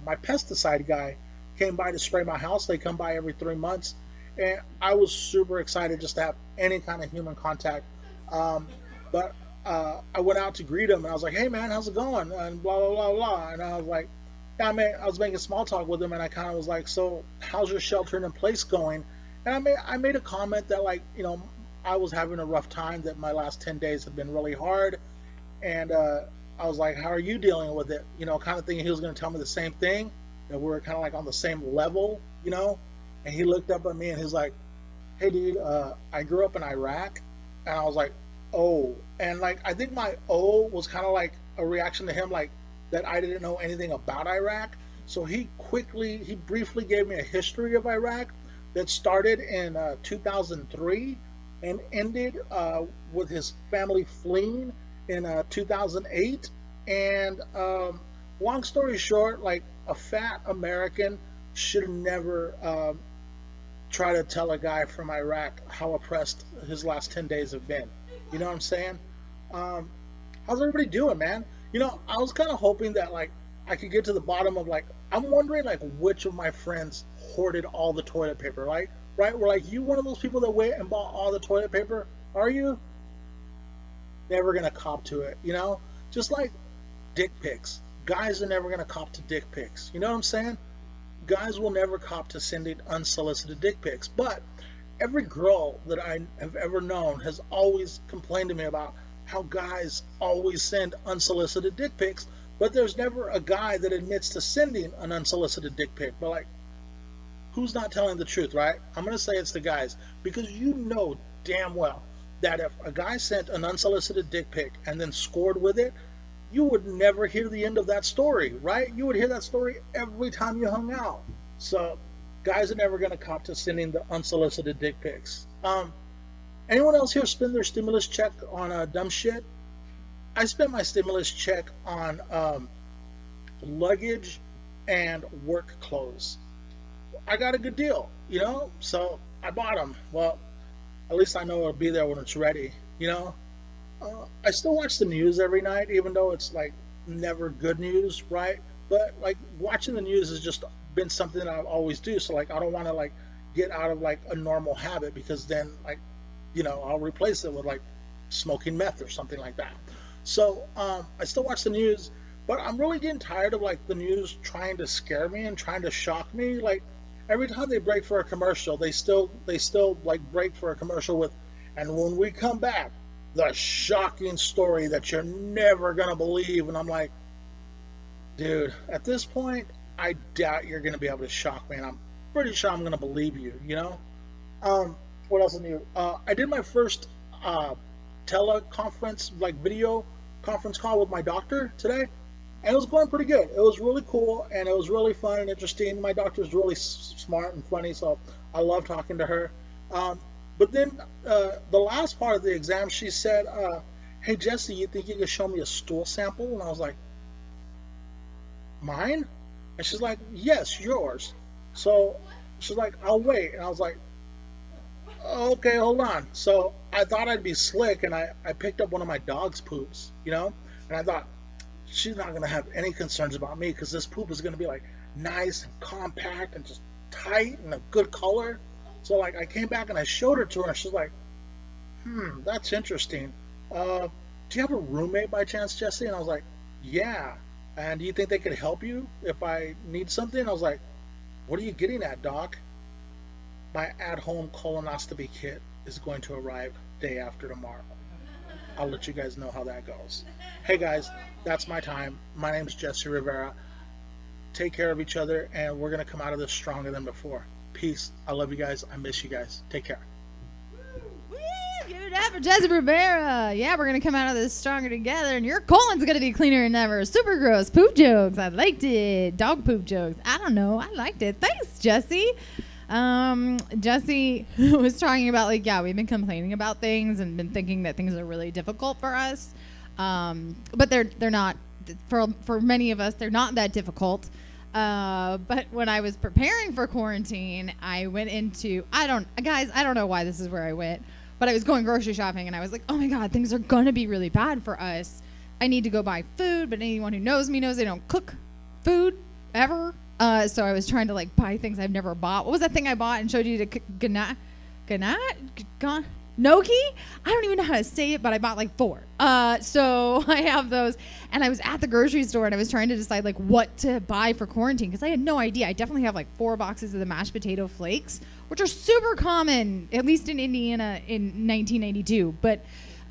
my pesticide guy came by to spray my house. They come by every 3 months, and I was super excited just to have any kind of human contact. But I went out to greet him, and I was like, hey man, how's it going? And blah, blah, blah, blah. And I was like, yeah, man, I was making small talk with him, and I kind of was like, so how's your sheltering in place going? And I made a comment that, like, you know, I was having a rough time, that my last 10 days have been really hard, and I was like, how are you dealing with it? You know, kind of thinking he was going to tell me the same thing, that we were kind of like on the same level, you know? And he looked up at me and he's like, hey dude, I grew up in Iraq. And I was like, oh. And like, I think my oh was kind of like a reaction to him, like that I didn't know anything about Iraq. So he briefly gave me a history of Iraq that started in 2003 and ended with his family fleeing in 2008. And long story short, like a fat American should never try to tell a guy from Iraq how oppressed his last 10 days have been. You know what I'm saying? How's everybody doing, man? You know, I was kind of hoping that like I could get to the bottom of like, I'm wondering like which of my friends hoarded all the toilet paper, right? Right? We're like, you one of those people that went and bought all the toilet paper? Are you? Never gonna cop to it, you know? Just like dick pics. Guys are never gonna cop to dick pics. You know what I'm saying? Guys will never cop to sending unsolicited dick pics. But every girl that I have ever known has always complained to me about how guys always send unsolicited dick pics, but there's never a guy that admits to sending an unsolicited dick pic. But like, who's not telling the truth, right? I'm going to say it's the guys, because you know damn well that if a guy sent an unsolicited dick pic and then scored with it, you would never hear the end of that story, right? You would hear that story every time you hung out. So guys are never going to cop to sending the unsolicited dick pics. Anyone else here spend their stimulus check on dumb shit? I spent my stimulus check on luggage and work clothes. I got a good deal, you know, so I bought them. Well, at least I know it'll be there when it's ready, you know. I still watch the news every night, even though it's like never good news, right? But like watching the news has just been something that I always do. So like I don't want to like get out of like a normal habit, because then like, you know, I'll replace it with like smoking meth or something like that. So I still watch the news, but I'm really getting tired of like the news trying to scare me and trying to shock me. Like every time they break for a commercial, they still like break for a commercial with, and when we come back, the shocking story that you're never gonna believe. And I'm like, dude, at this point, I doubt you're gonna be able to shock me, and I'm pretty sure I'm gonna believe you, you know. What else is new? I did my first teleconference, like video conference call with my doctor today, and it was going pretty good. It was really cool, and it was really fun and interesting. My doctor's really smart and funny, so I love talking to her. But then the last part of the exam, she said, hey, Jesse, you think you could show me a stool sample? And I was like, mine? And she's like, yes, yours. So she's like, I'll wait. And I was like, okay, hold on. So I thought I'd be slick, and I picked up one of my dog's poops, you know? And I thought, she's not going to have any concerns about me, because this poop is going to be like nice and compact and just tight and a good color. So like I came back and I showed her to her, and she's like, that's interesting. Do you have a roommate by chance, Jesse? And I was like, yeah. And do you think they could help you if I need something? And I was like, what are you getting at, doc? My at-home colonoscopy kit is going to arrive day after tomorrow. I'll let you guys know how that goes. Hey guys, that's my time. My name's Jesse Rivera. Take care of each other, and we're going to come out of this stronger than before. Peace. I love you guys. I miss you guys. Take care. Woo! Give it up for Jesse Rivera. Yeah, we're going to come out of this stronger together, and your colon's going to be cleaner than ever. Super gross. Poop jokes. I liked it. Dog poop jokes. I don't know. I liked it. Thanks, Jesse. Jesse was talking about, like, yeah, we've been complaining about things and been thinking that things are really difficult for us. But they're not, for many of us, they're not that difficult. But when I was preparing for quarantine, I went into, I don't know why this is where I went, but I was going grocery shopping, and I was like, oh my God, things are going to be really bad for us. I need to go buy food, but anyone who knows me knows I don't cook food ever. So I was trying to like buy things I've never bought. What was that thing I bought and showed you Gnocchi? I don't even know how to say it, but I bought like 4. So I have those, and I was at the grocery store, and I was trying to decide like what to buy for quarantine, because I had no idea. I definitely have like 4 boxes of the mashed potato flakes, which are super common, at least in Indiana in 1992. But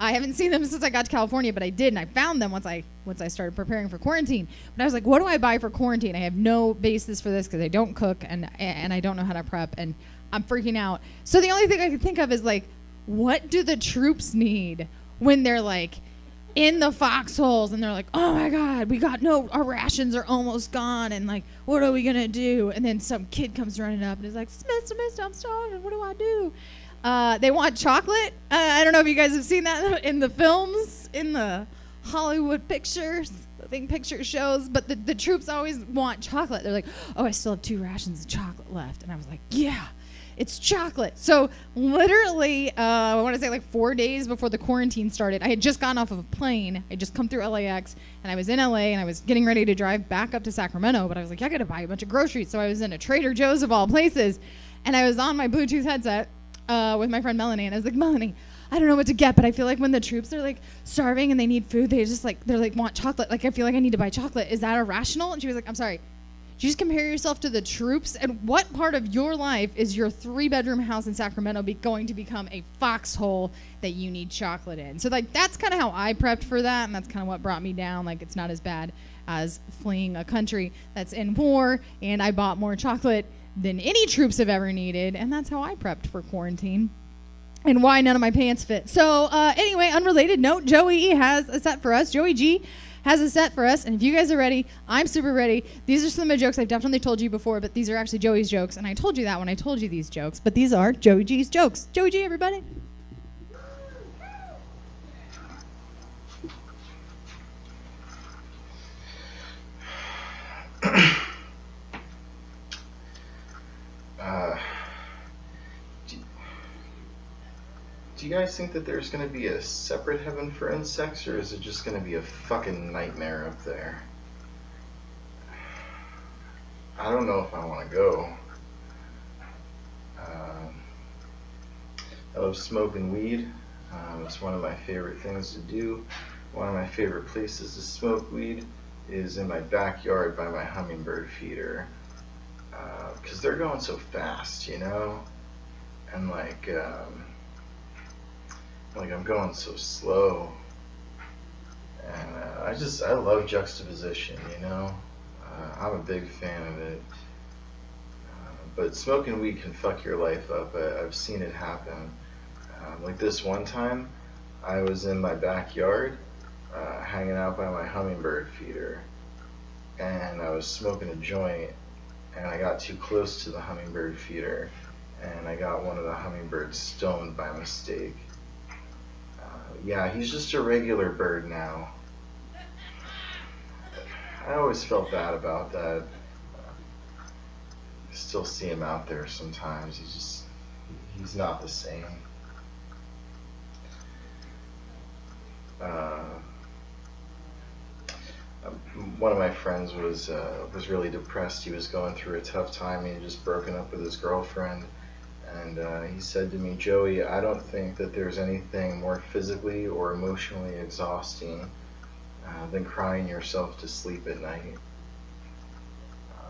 I haven't seen them since I got to California, but I did, and I found them once I started preparing for quarantine. But I was like, what do I buy for quarantine? I have no basis for this because I don't cook and I don't know how to prep, and I'm freaking out. So the only thing I can think of is like, what do the troops need when they're like in the foxholes and they're like, oh my God, our rations are almost gone, and like, what are we gonna do? And then some kid comes running up and is like, Mister, I'm starving, what do I do? They want chocolate. I don't know if you guys have seen that in the films, in the Hollywood picture shows, but the troops always want chocolate. They're like, oh, I still have 2 rations of chocolate left. And I was like, yeah, it's chocolate. So literally, I want to say like 4 days before the quarantine started, I had just gotten off of a plane. I just come through LAX, and I was in LA, and I was getting ready to drive back up to Sacramento, but I was like, I got to buy a bunch of groceries. So I was in a Trader Joe's of all places, and I was on my Bluetooth headset with my friend Melanie, and I was like, Melanie, I don't know what to get, but I feel like when the troops are like starving and they need food, they're like want chocolate. Like, I feel like I need to buy chocolate. Is that irrational? And she was like, I'm sorry. Did you just compare yourself to the troops? And what part of your life is your 3-bedroom house in Sacramento going to become a foxhole that you need chocolate in? So like, that's kind of how I prepped for that, and that's kind of what brought me down. Like, it's not as bad as fleeing a country that's in war, and I bought more chocolate than any troops have ever needed, and that's how I prepped for quarantine and why none of my pants fit. So anyway, unrelated note, Joey has a set for us. Joey G has a set for us, and if you guys are ready, I'm super ready. These are some of the jokes I've definitely told you before, but these are actually Joey's jokes, and I told you that when I told you these jokes, but these are Joey G's jokes. Joey G, everybody. Do you guys think that there's going to be a separate heaven for insects, or is it just going to be a fucking nightmare up there? I don't know if I want to go. I love smoking weed. It's one of my favorite things to do. One of my favorite places to smoke weed is in my backyard by my hummingbird feeder. Because they're going so fast, you know? And like I'm going so slow, and I love juxtaposition, you know. I'm a big fan of it, but smoking weed can fuck your life up. I've seen it happen. Like this one time, I was in my backyard, hanging out by my hummingbird feeder, and I was smoking a joint, and I got too close to the hummingbird feeder, and I got one of the hummingbirds stoned by mistake. Yeah, he's just a regular bird now. I always felt bad about that. I still see him out there sometimes. He's not the same. One of my friends was really depressed. He was going through a tough time. He had just broken up with his girlfriend. And he said to me, Joey, I don't think that there's anything more physically or emotionally exhausting than crying yourself to sleep at night.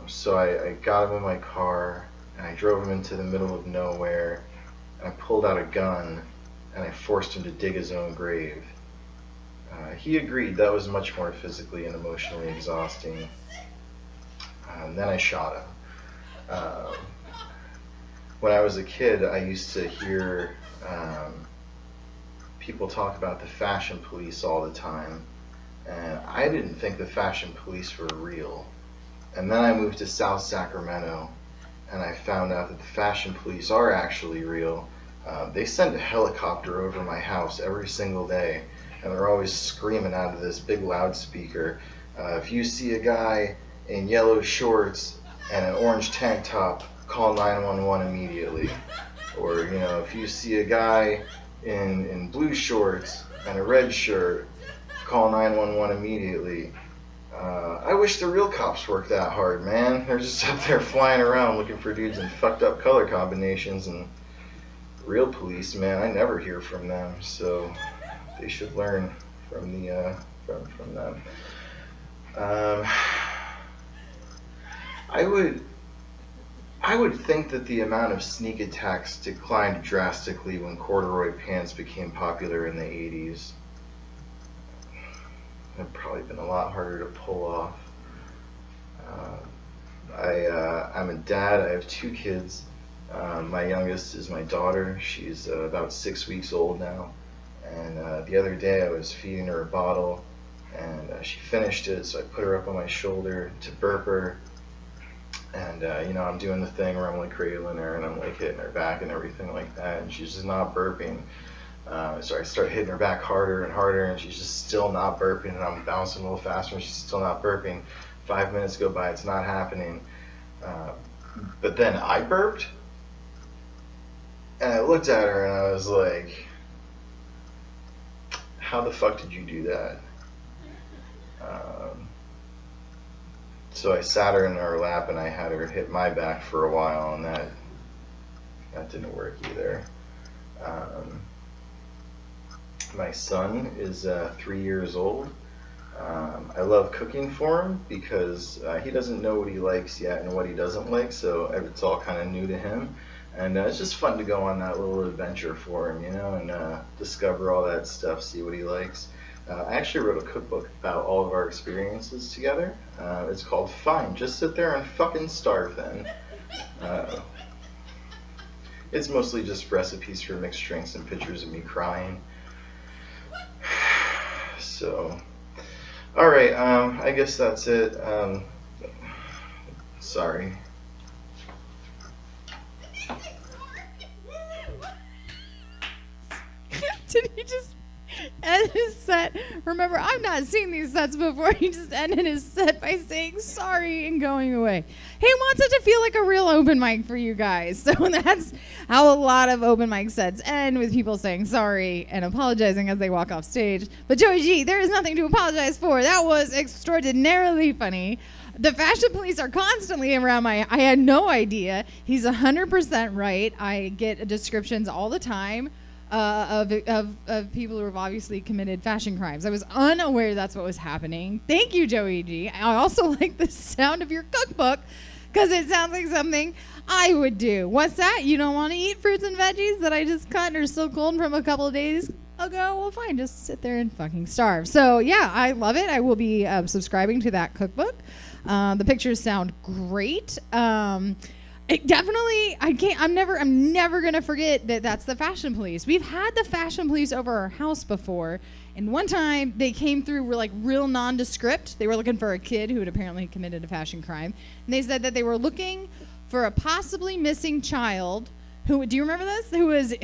So I got him in my car, and I drove him into the middle of nowhere, and I pulled out a gun, and I forced him to dig his own grave. He agreed that was much more physically and emotionally exhausting. And then I shot him. When I was a kid, I used to hear people talk about the fashion police all the time, and I didn't think the fashion police were real. And then I moved to South Sacramento, and I found out that the fashion police are actually real. They send a helicopter over my house every single day, and they're always screaming out of this big loudspeaker, if you see a guy in yellow shorts and an orange tank top, call 911 immediately. Or, you know, if you see a guy in blue shorts and a red shirt, call 911 immediately. I wish the real cops worked that hard, man. They're just up there flying around looking for dudes in fucked up color combinations, and real police, man, I never hear from them, so they should learn from from them. I I would think that the amount of sneak attacks declined drastically when corduroy pants became popular in the 80s. They've probably been a lot harder to pull off. I'm a dad. I have 2 kids. My youngest is my daughter. She's about 6 weeks old now. And the other day I was feeding her a bottle, and she finished it, so I put her up on my shoulder to burp her. And I'm doing the thing where I'm like cradling her and I'm like hitting her back and everything like that, and she's just not burping. So I start hitting her back harder and harder, and she's just still not burping, and I'm bouncing a little faster and she's still not burping. 5 minutes go by, it's not happening. But then I burped, and I looked at her and I was like, how the fuck did you do that? So I sat her in her lap and I had her hit my back for a while, and that didn't work either. My son is 3 years old. I love cooking for him because he doesn't know what he likes yet and what he doesn't like, so it's all kind of new to him. And it's just fun to go on that little adventure for him, and discover all that stuff, see what he likes. I actually wrote a cookbook about all of our experiences together. It's called Fine, Just Sit There and Fucking Starve Then. It's mostly just recipes for mixed drinks and pictures of me crying. So, alright, I guess that's it. Sorry. Did he just end his set? Remember, I've not seen these sets before. He just ended his set by saying sorry and going away. He wants it to feel like a real open mic for you guys. So that's how a lot of open mic sets end, with people saying sorry and apologizing as they walk off stage. But Joey G, there is nothing to apologize for. That was extraordinarily funny. The fashion police are constantly around I had no idea. He's 100% right. I get descriptions all the time of people who have obviously committed fashion crimes. I was unaware that's what was happening. Thank you, Joey G. I also like the sound of your cookbook because it sounds like something I would do. What's that? You don't want to eat fruits and veggies that I just cut and are still cold from a couple of days ago? Well, fine. Just sit there and fucking starve. So, yeah, I love it. I will be subscribing to that cookbook. The pictures sound great. It definitely, I'm never going to forget that that's the fashion police. We've had the fashion police over our house before. And one time they came through, were like real nondescript. They were looking for a kid who had apparently committed a fashion crime. And they said that they were looking for a possibly missing child who, do you remember this?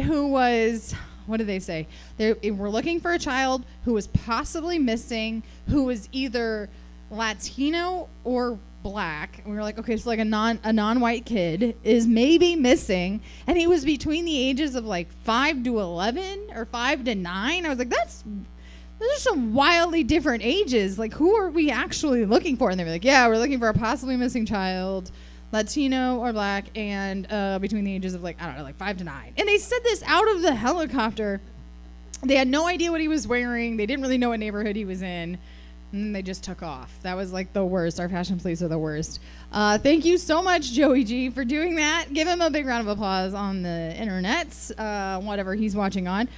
Who was, what did they say? They were looking for a child who was possibly missing, who was either Latino or black. And we were like, okay, so like a non-white kid is maybe missing, and he was between the ages of like 5 to 11 or 5 to 9. I was like, those are some wildly different ages. Like, who are we actually looking for? And they were like, yeah, we're looking for a possibly missing child, Latino or black, and between the ages of like, I don't know, like 5 to 9. And they said this out of the helicopter. They had no idea what he was wearing. They didn't really know what neighborhood he was in. And then they just took off. That was like the worst. Our fashion police are the worst. Thank you so much, Joey G, for doing that. Give him a big round of applause on the internets, whatever he's watching on.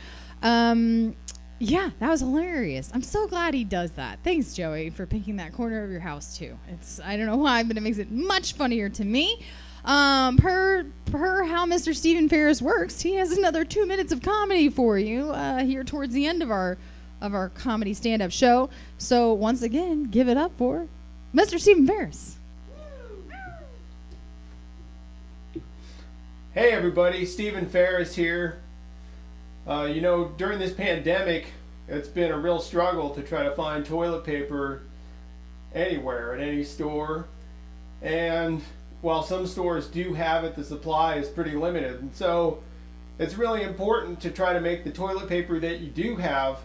Yeah, that was hilarious. I'm so glad he does that. Thanks, Joey, for picking that corner of your house too. I don't know why, but it makes it much funnier to me. Per how Mr. Stephen Ferris works, he has another 2 minutes of comedy for you here towards the end of our comedy stand-up show. So once again, give it up for Mr. Stephen Ferris. Hey everybody, Stephen Ferris here. During this pandemic, it's been a real struggle to try to find toilet paper anywhere, at any store. And while some stores do have it, the supply is pretty limited. And so it's really important to try to make the toilet paper that you do have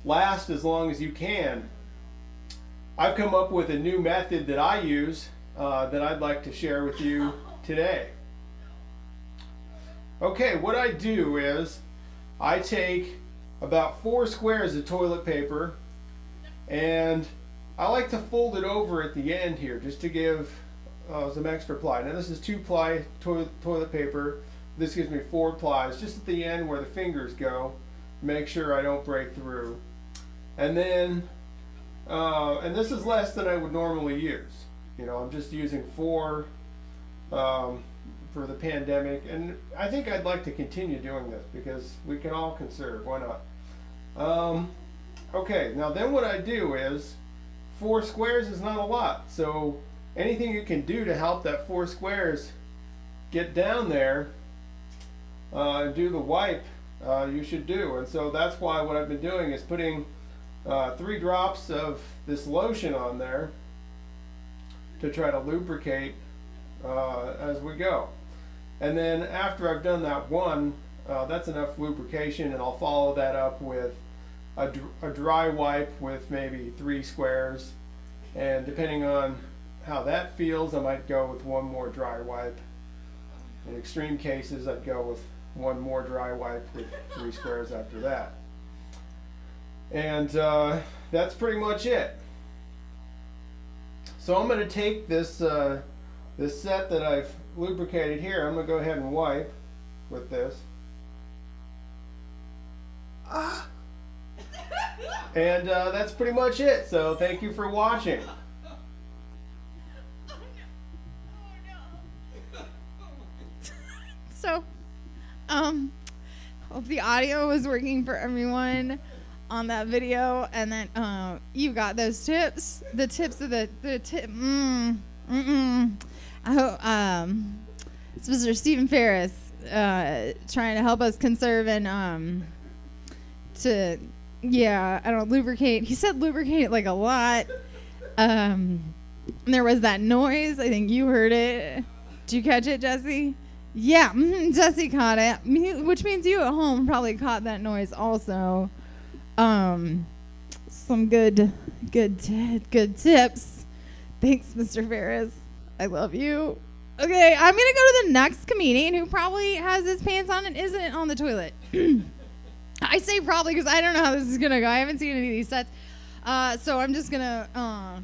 last as long as you can. I've come up with a new method that I use that I'd like to share with you today. Okay, what I do is I take about 4 squares of toilet paper, and I like to fold it over at the end here just to give some extra ply. Now this is 2-ply toilet paper. This gives me 4 plies just at the end where the fingers go. Make sure I don't break through. And then, and this is less than I would normally use. You know, I'm just using 4 for the pandemic, and I think I'd like to continue doing this because we can all conserve. Why not? Okay, now then what I do is 4 squares is not a lot, so anything you can do to help that 4 squares get down there and do the wipe, you should do. And so that's why what I've been doing is putting 3 drops of this lotion on there to try to lubricate as we go. And then after I've done that one, that's enough lubrication, and I'll follow that up with a dry wipe with maybe 3 squares, and depending on how that feels, I might go with 1 more dry wipe. In extreme cases, I'd go with 1 more dry wipe with 3 squares after that. And that's pretty much it. So I'm going to take this this set that I've lubricated here. I'm going to go ahead and wipe with this. And that's pretty much it. So thank you for watching. So, hope the audio was working for everyone on that video, and then you got those tips, the tips of the tip. I hope it's Mr. Stephen Ferris trying to help us conserve and lubricate. He said lubricate like a lot. There was that noise. I think you heard it. Did you catch it, Jesse? Yeah, Jesse caught it, which means you at home probably caught that noise also. Some good tips. Thanks, Mr. Ferris. I love you. Okay, I'm gonna go to the next comedian who probably has his pants on and isn't on the toilet. I say probably because I don't know how this is gonna go. I haven't seen any of these sets, so I'm just gonna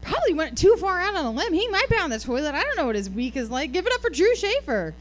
probably went too far out on a limb. He might be on the toilet. I don't know what his week is like. Give it up for Drew Schaefer.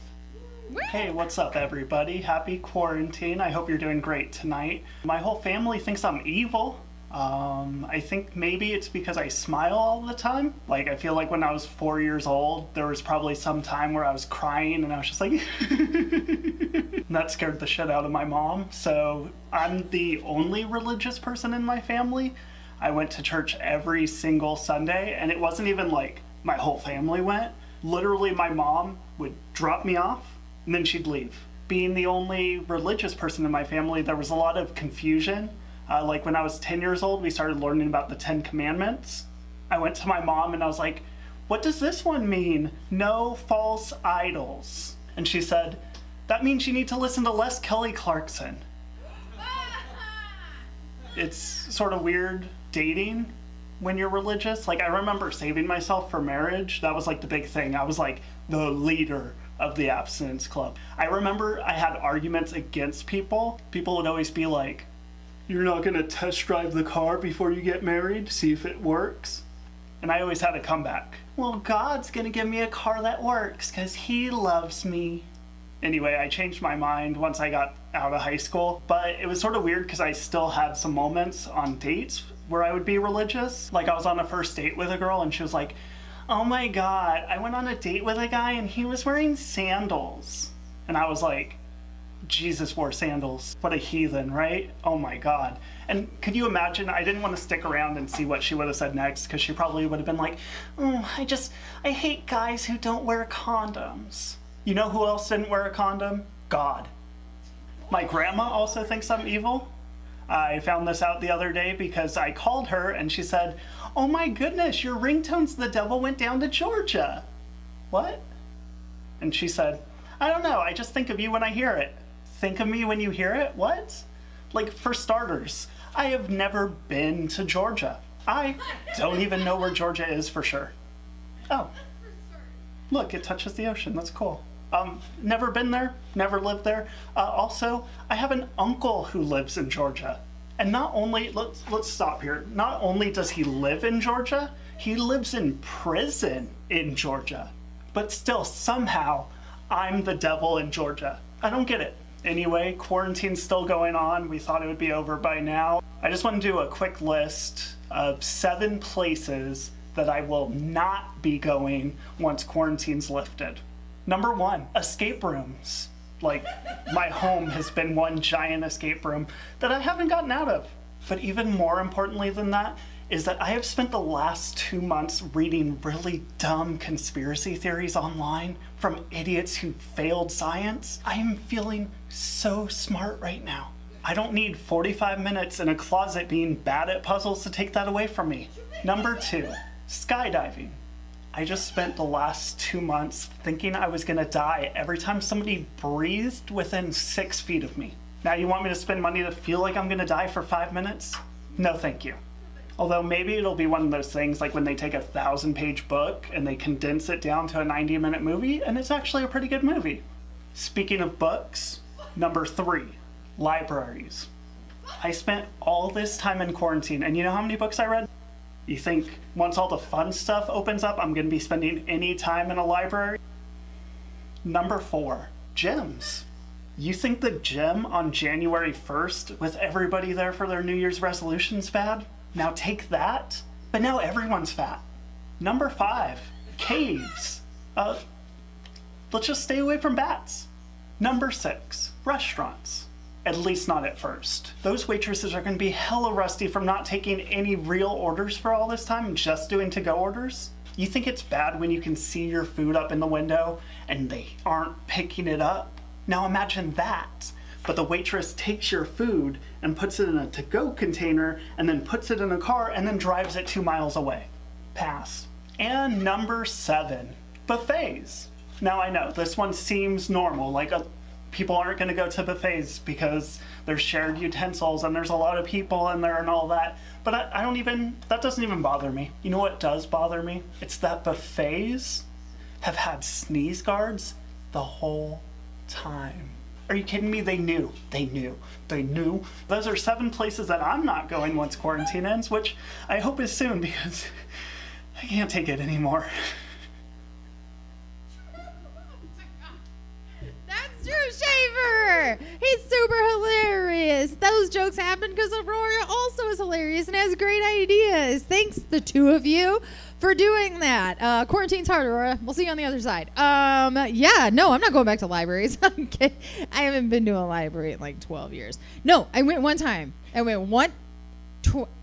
Hey, what's up, everybody? Happy quarantine. I hope you're doing great tonight. My whole family thinks I'm evil. I think maybe it's because I smile all the time. Like, I feel like when I was 4 years old, there was probably some time where I was crying and I was just like, and that scared the shit out of my mom. So I'm the only religious person in my family. I went to church every single Sunday, and it wasn't even like my whole family went. Literally, my mom would drop me off, and then she'd leave. Being the only religious person in my family, there was a lot of confusion. Like when I was 10 years old, we started learning about the 10 Commandments. I went to my mom and I was like, what does this one mean? No false idols. And she said, that means you need to listen to less Kelly Clarkson. It's sort of weird dating when you're religious. Like, I remember saving myself for marriage. That was like the big thing. I was like the leader of the abstinence club. I remember I had arguments against people. People would always be like, you're not going to test drive the car before you get married, see if it works. And I always had a comeback. Well, God's going to give me a car that works because he loves me. Anyway, I changed my mind once I got out of high school, but it was sort of weird because I still had some moments on dates where I would be religious. Like, I was on a first date with a girl and she was like, oh my God, I went on a date with a guy and he was wearing sandals. And I was like, Jesus wore sandals. What a heathen, right? Oh my God. And could you imagine, I didn't want to stick around and see what she would have said next, because she probably would have been like, I hate guys who don't wear condoms. You know who else didn't wear a condom? God. My grandma also thinks I'm evil. I found this out the other day because I called her and she said, oh my goodness, your ringtone's The Devil Went Down to Georgia. What? And she said, I don't know, I just think of you when I hear it. Think of me when you hear it? What? Like, for starters, I have never been to Georgia. I don't even know where Georgia is for sure. Oh. Look, it touches the ocean. That's cool. Never been there, never lived there. Also, I have an uncle who lives in Georgia. And not only, let's stop here. Not only does he live in Georgia, He lives in prison in Georgia. But still, somehow, I'm the devil in Georgia. I don't get it. Anyway, quarantine's still going on. We thought it would be over by now. I just want to do a quick list of 7 places that I will not be going once quarantine's lifted. Number 1, escape rooms. Like, my home has been one giant escape room that I haven't gotten out of. But even more importantly than that is that I have spent the last 2 months reading really dumb conspiracy theories online from idiots who failed science. I am feeling so smart right now. I don't need 45 minutes in a closet being bad at puzzles to take that away from me. Number 2, skydiving. I just spent the last 2 months thinking I was gonna die every time somebody breathed within 6 feet of me. Now you want me to spend money to feel like I'm gonna die for 5 minutes? No, thank you. Although maybe it'll be one of those things like when they take a 1,000-page book and they condense it down to a 90-minute movie, and it's actually a pretty good movie. Speaking of books, number 3, libraries. I spent all this time in quarantine, and you know how many books I read? You think once all the fun stuff opens up, I'm gonna be spending any time in a library? Number 4, gyms. You think the gym on January 1st with everybody there for their New Year's resolutions bad? Now take that, but now everyone's fat. Number 5, caves. Let's just stay away from bats. Number 6, restaurants. At least not at first. Those waitresses are gonna be hella rusty from not taking any real orders for all this time and just doing to-go orders. You think it's bad when you can see your food up in the window and they aren't picking it up? Now imagine that, but the waitress takes your food and puts it in a to-go container and then puts it in a car and then drives it 2 miles away. Pass. And number 7, buffets. Now I know, this one seems normal, like people aren't gonna go to buffets because there's shared utensils and there's a lot of people in there and all that, but that doesn't even bother me. You know what does bother me? It's that buffets have had sneeze guards the whole time. Are you kidding me? They knew. Those are 7 places that I'm not going once quarantine ends, which I hope is soon because I can't take it anymore. That's Drew Shaver. He's super hilarious. Those jokes happen because Aurora also is hilarious and has great ideas. Thanks, the 2 of you, for doing that. Quarantine's hard, Aurora. We'll see you on the other side. Yeah, no, I'm not going back to libraries. I'm kidding. I haven't been to a library in like 12 years. No, I went one time.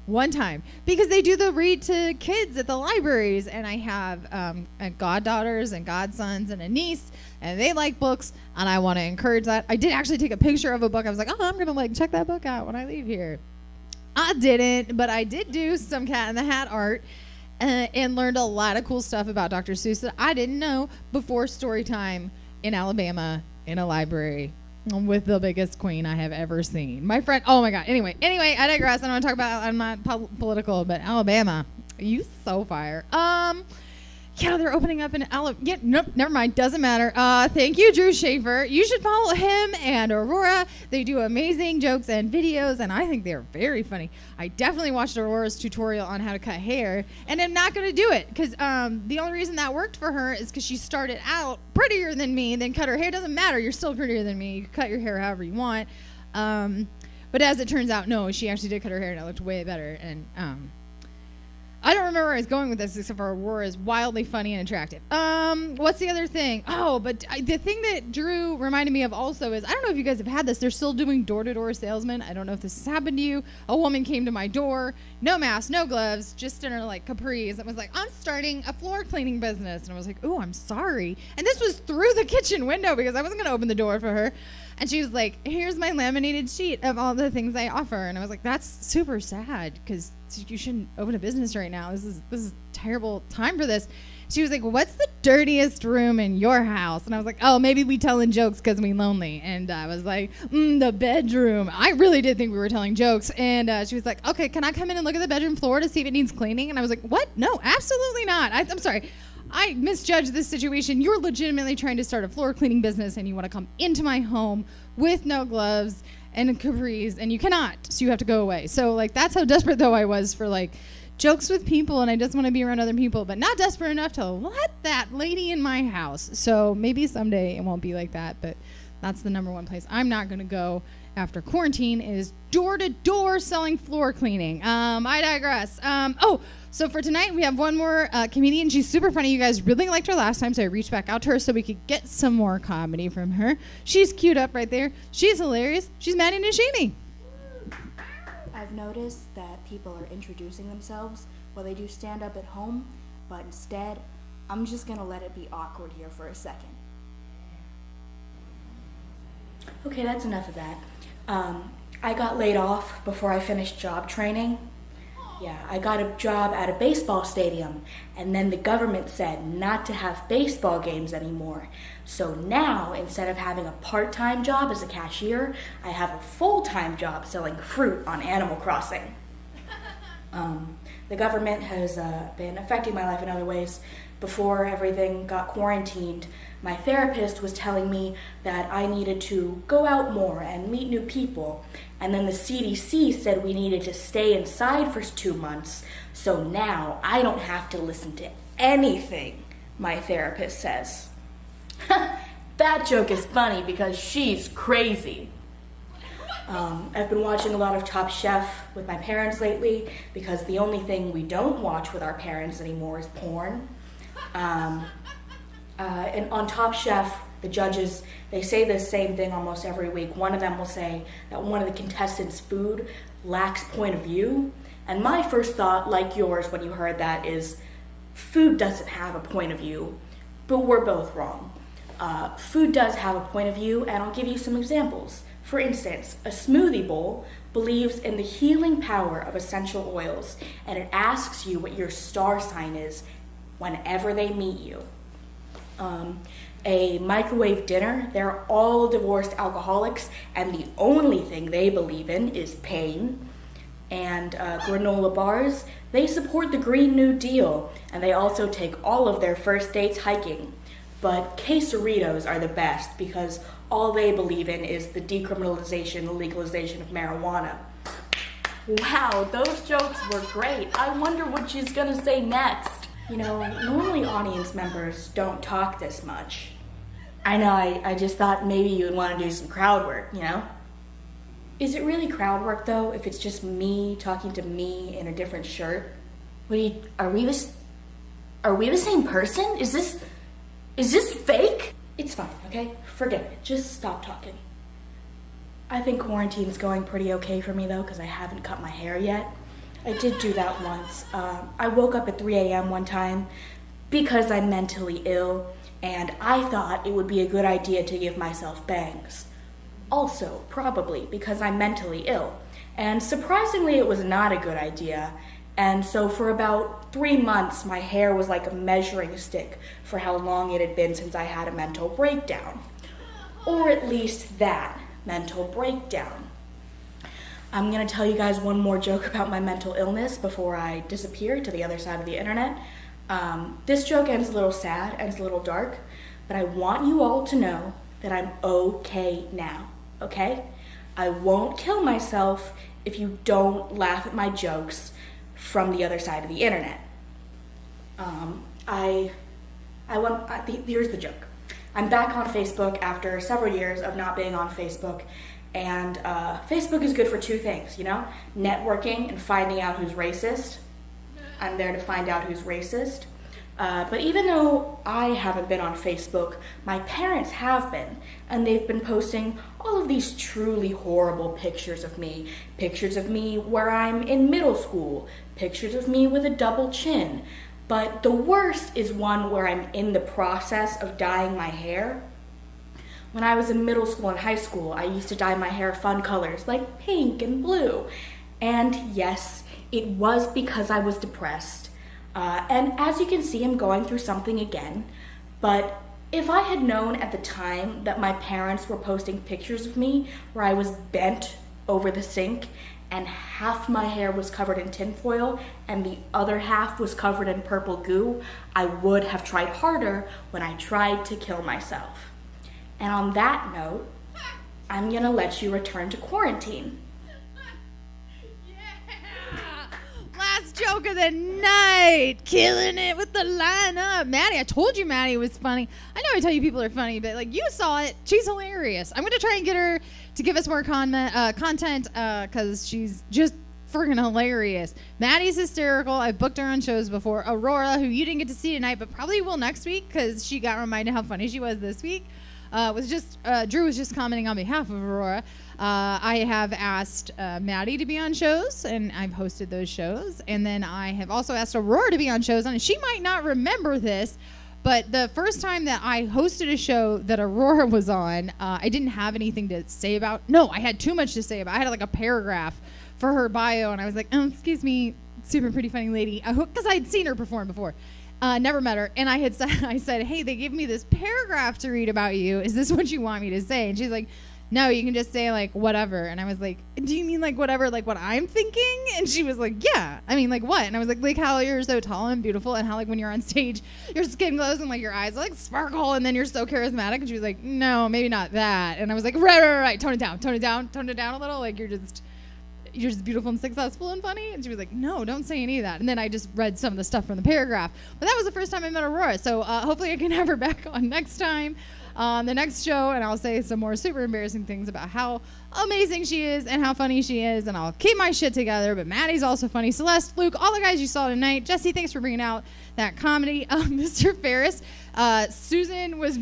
One time because they do the read to kids at the libraries, and I have goddaughters and godsons and a niece, and they like books, and I want to encourage that. I did actually take a picture of a book. I was like, oh, I'm gonna like check that book out when I leave here. I didn't, but I did do some Cat in the Hat art and learned a lot of cool stuff about Dr. Seuss that I didn't know before story time in Alabama in a library with the biggest queen I have ever seen. My friend, oh my God. Anyway, I digress. I don't want to talk about, I'm not political, but Alabama, you so fire. Yeah, they're opening up in Alabama. Yeah, nope, never mind. Doesn't matter. Thank you, Drew Shaver. You should follow him and Aurora. They do amazing jokes and videos, and I think they're very funny. I definitely watched Aurora's tutorial on how to cut hair, and I'm not going to do it because the only reason that worked for her is because she started out prettier than me and then cut her hair. Doesn't matter. You're still prettier than me. You can cut your hair however you want. But as it turns out, no, she actually did cut her hair, and it looked way better. And I don't remember where I was going with this except for Aurora is wildly funny and attractive. What's the other thing? Oh, but the thing that Drew reminded me of also is, I don't know if you guys have had this. They're still doing door-to-door salesmen. I don't know if this has happened to you. A woman came to my door, no mask, no gloves, just in her like capris, and was like, I'm starting a floor cleaning business. And I was like, oh, I'm sorry. And this was through the kitchen window because I wasn't going to open the door for her. And she was like, here's my laminated sheet of all the things I offer. And I was like, that's super sad because you shouldn't open a business right now. This is a terrible time for this. She was like, what's the dirtiest room in your house? And I was like, oh, maybe we telling jokes because we lonely. And I was like, the bedroom. I really did think we were telling jokes. And she was like, okay, can I come in and look at the bedroom floor to see if it needs cleaning? And I was like, what? No, absolutely not. I'm sorry. I misjudged this situation. You're legitimately trying to start a floor cleaning business and you want to come into my home with no gloves and capris, and you cannot, so you have to go away. So like that's how desperate though I was for like jokes with people and I just want to be around other people, but not desperate enough to let that lady in my house. So maybe someday it won't be like that, but that's the number one place I'm not going to go after quarantine is door to door selling floor cleaning. I digress. So for tonight we have one more comedian. She's super funny. You guys really liked her last time, so I reached back out to her so we could get some more comedy from her. She's queued up right there. She's hilarious. She's Maddie Nishini. I've noticed that people are introducing themselves while they do stand-up at home, but instead, I'm just gonna let it be awkward here for a second. Okay, that's enough of that. I got laid off before I finished job training. Yeah, I got a job at a baseball stadium, and then the government said not to have baseball games anymore. So now, instead of having a part-time job as a cashier, I have a full-time job selling fruit on Animal Crossing. The government has been affecting my life in other ways. Before everything got quarantined, my therapist was telling me that I needed to go out more and meet new people. And then the CDC said we needed to stay inside for 2 months. So now I don't have to listen to anything my therapist says. That joke is funny because she's crazy. I've been watching a lot of Top Chef with my parents lately because the only thing we don't watch with our parents anymore is porn. And on Top Chef, the judges, they say the same thing almost every week. One of them will say that one of the contestants' food lacks point of view. And my first thought, like yours when you heard that, is food doesn't have a point of view, but we're both wrong. Food does have a point of view, and I'll give you some examples. For instance, a smoothie bowl believes in the healing power of essential oils, and it asks you what your star sign is whenever they meet you. A microwave dinner, they're all divorced alcoholics, and the only thing they believe in is pain. And granola bars, they support the Green New Deal, and they also take all of their first dates hiking. But quesaritos are the best because all they believe in is the decriminalization and legalization of marijuana. Wow, those jokes were great. I wonder what she's gonna say next. You know, normally audience members don't talk this much. I know, I just thought maybe you would want to do some crowd work, you know? Is it really crowd work, though, if it's just me talking to me in a different shirt? Are we the same person? Is this fake? It's fine, okay? Forget it. Just stop talking. I think quarantine's going pretty okay for me, though, because I haven't cut my hair yet. I did do that once. I woke up at 3 a.m. one time because I'm mentally ill, and I thought it would be a good idea to give myself bangs. Also, probably because I'm mentally ill. And surprisingly, it was not a good idea. And so for about 3 months, my hair was like a measuring stick for how long it had been since I had a mental breakdown. Or at least that mental breakdown. I'm going to tell you guys one more joke about my mental illness before I disappear to the other side of the internet. This joke ends a little sad, ends a little dark, but I want you all to know that I'm okay now, okay? I won't kill myself if you don't laugh at my jokes from the other side of the internet. Here's the joke. I'm back on Facebook after several years of not being on Facebook, and Facebook is good for two things, you know? Networking and finding out who's racist. I'm there to find out who's racist. But even though I haven't been on Facebook, my parents have been, and they've been posting all of these truly horrible pictures of me. Pictures of me where I'm in middle school, pictures of me with a double chin. But the worst is one where I'm in the process of dyeing my hair. When I was in middle school and high school, I used to dye my hair fun colors like pink and blue. And yes, it was because I was depressed. And as you can see, I'm going through something again. But if I had known at the time that my parents were posting pictures of me where I was bent over the sink and half my hair was covered in tinfoil and the other half was covered in purple goo, I would have tried harder when I tried to kill myself. And on that note, I'm gonna let you return to quarantine. Last joke of the night. Killing it with the lineup. Maddie, I told you Maddie was funny. I know I tell you people are funny, but like you saw it. She's hilarious. I'm going to try and get her to give us more content because she's just freaking hilarious. Maddie's hysterical. I've booked her on shows before. Aurora, who you didn't get to see tonight, but probably will next week because she got reminded how funny she was this week. Drew was just commenting on behalf of Aurora. I have asked Maddie to be on shows, and I've hosted those shows. And then I have also asked Aurora to be on shows, and she might not remember this, but the first time that I hosted a show that Aurora was on, I didn't have anything to say about. No, I had too much to say about. I had like a paragraph for her bio, and I was like, excuse me, super pretty funny lady, because I'd seen her perform before. Never met her, and I said, hey, they gave me this paragraph to read about you. Is this what you want me to say? And she's like, no, you can just say like whatever. And I was like, do you mean like whatever, like what I'm thinking? And she was like, yeah. I mean like what? And I was like how you're so tall and beautiful, and how like when you're on stage, your skin glows and like your eyes like sparkle, and then you're so charismatic. And she was like, no, maybe not that. And I was like, right, tone it down a little. Like you're just beautiful and successful and funny. And she was like, no, don't say any of that. And then I just read some of the stuff from the paragraph. But that was the first time I met Aurora. So hopefully I can have her back on next time on the next show. And I'll say some more super embarrassing things about how amazing she is and how funny she is. And I'll keep my shit together. But Maddie's also funny. Celeste, Luke, all the guys you saw tonight. Jesse, thanks for bringing out that comedy. Mr. Ferris. Susan was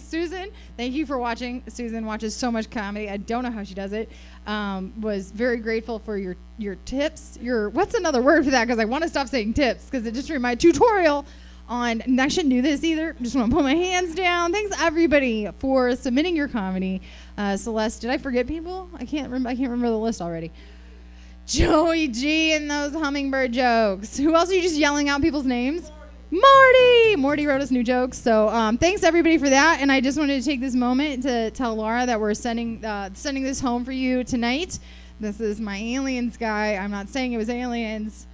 Susan, thank you for watching. Susan watches so much comedy. I don't know how she does it. Was very grateful for your tips. What's another word for that? Because I want to stop saying tips because it just reminded tutorial on, and I shouldn't do this either. Just want to put my hands down. Thanks everybody for submitting your comedy. Celeste, did I forget people? I can't remember the list already. Joey G and those hummingbird jokes. Who else are you just yelling out people's names? Morty wrote us new jokes. So thanks everybody for that. And I just wanted to take this moment to tell Laura that we're sending this home for you tonight. This is my aliens guy. I'm not saying it was aliens,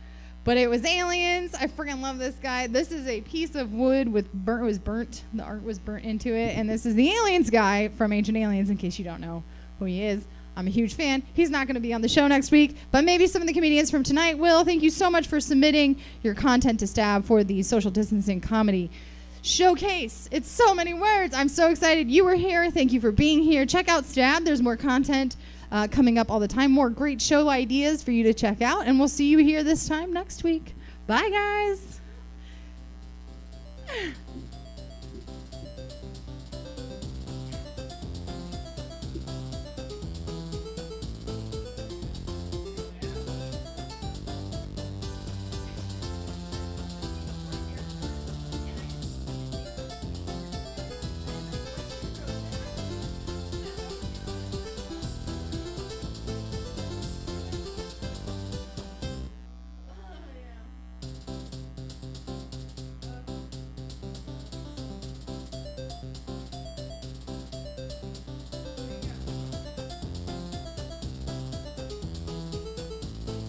but it was aliens. I freaking love this guy. This is a piece of wood with burnt. The art was burnt into it. And this is the aliens guy from Ancient Aliens, in case you don't know who he is. I'm a huge fan. He's not going to be on the show next week, but maybe some of the comedians from tonight will. Thank you so much for submitting your content to Stab for the Social Distancing Comedy Showcase. It's so many words. I'm so excited you were here. Thank you for being here. Check out Stab. There's more content coming up all the time. More great show ideas for you to check out, and we'll see you here this time next week. Bye, guys.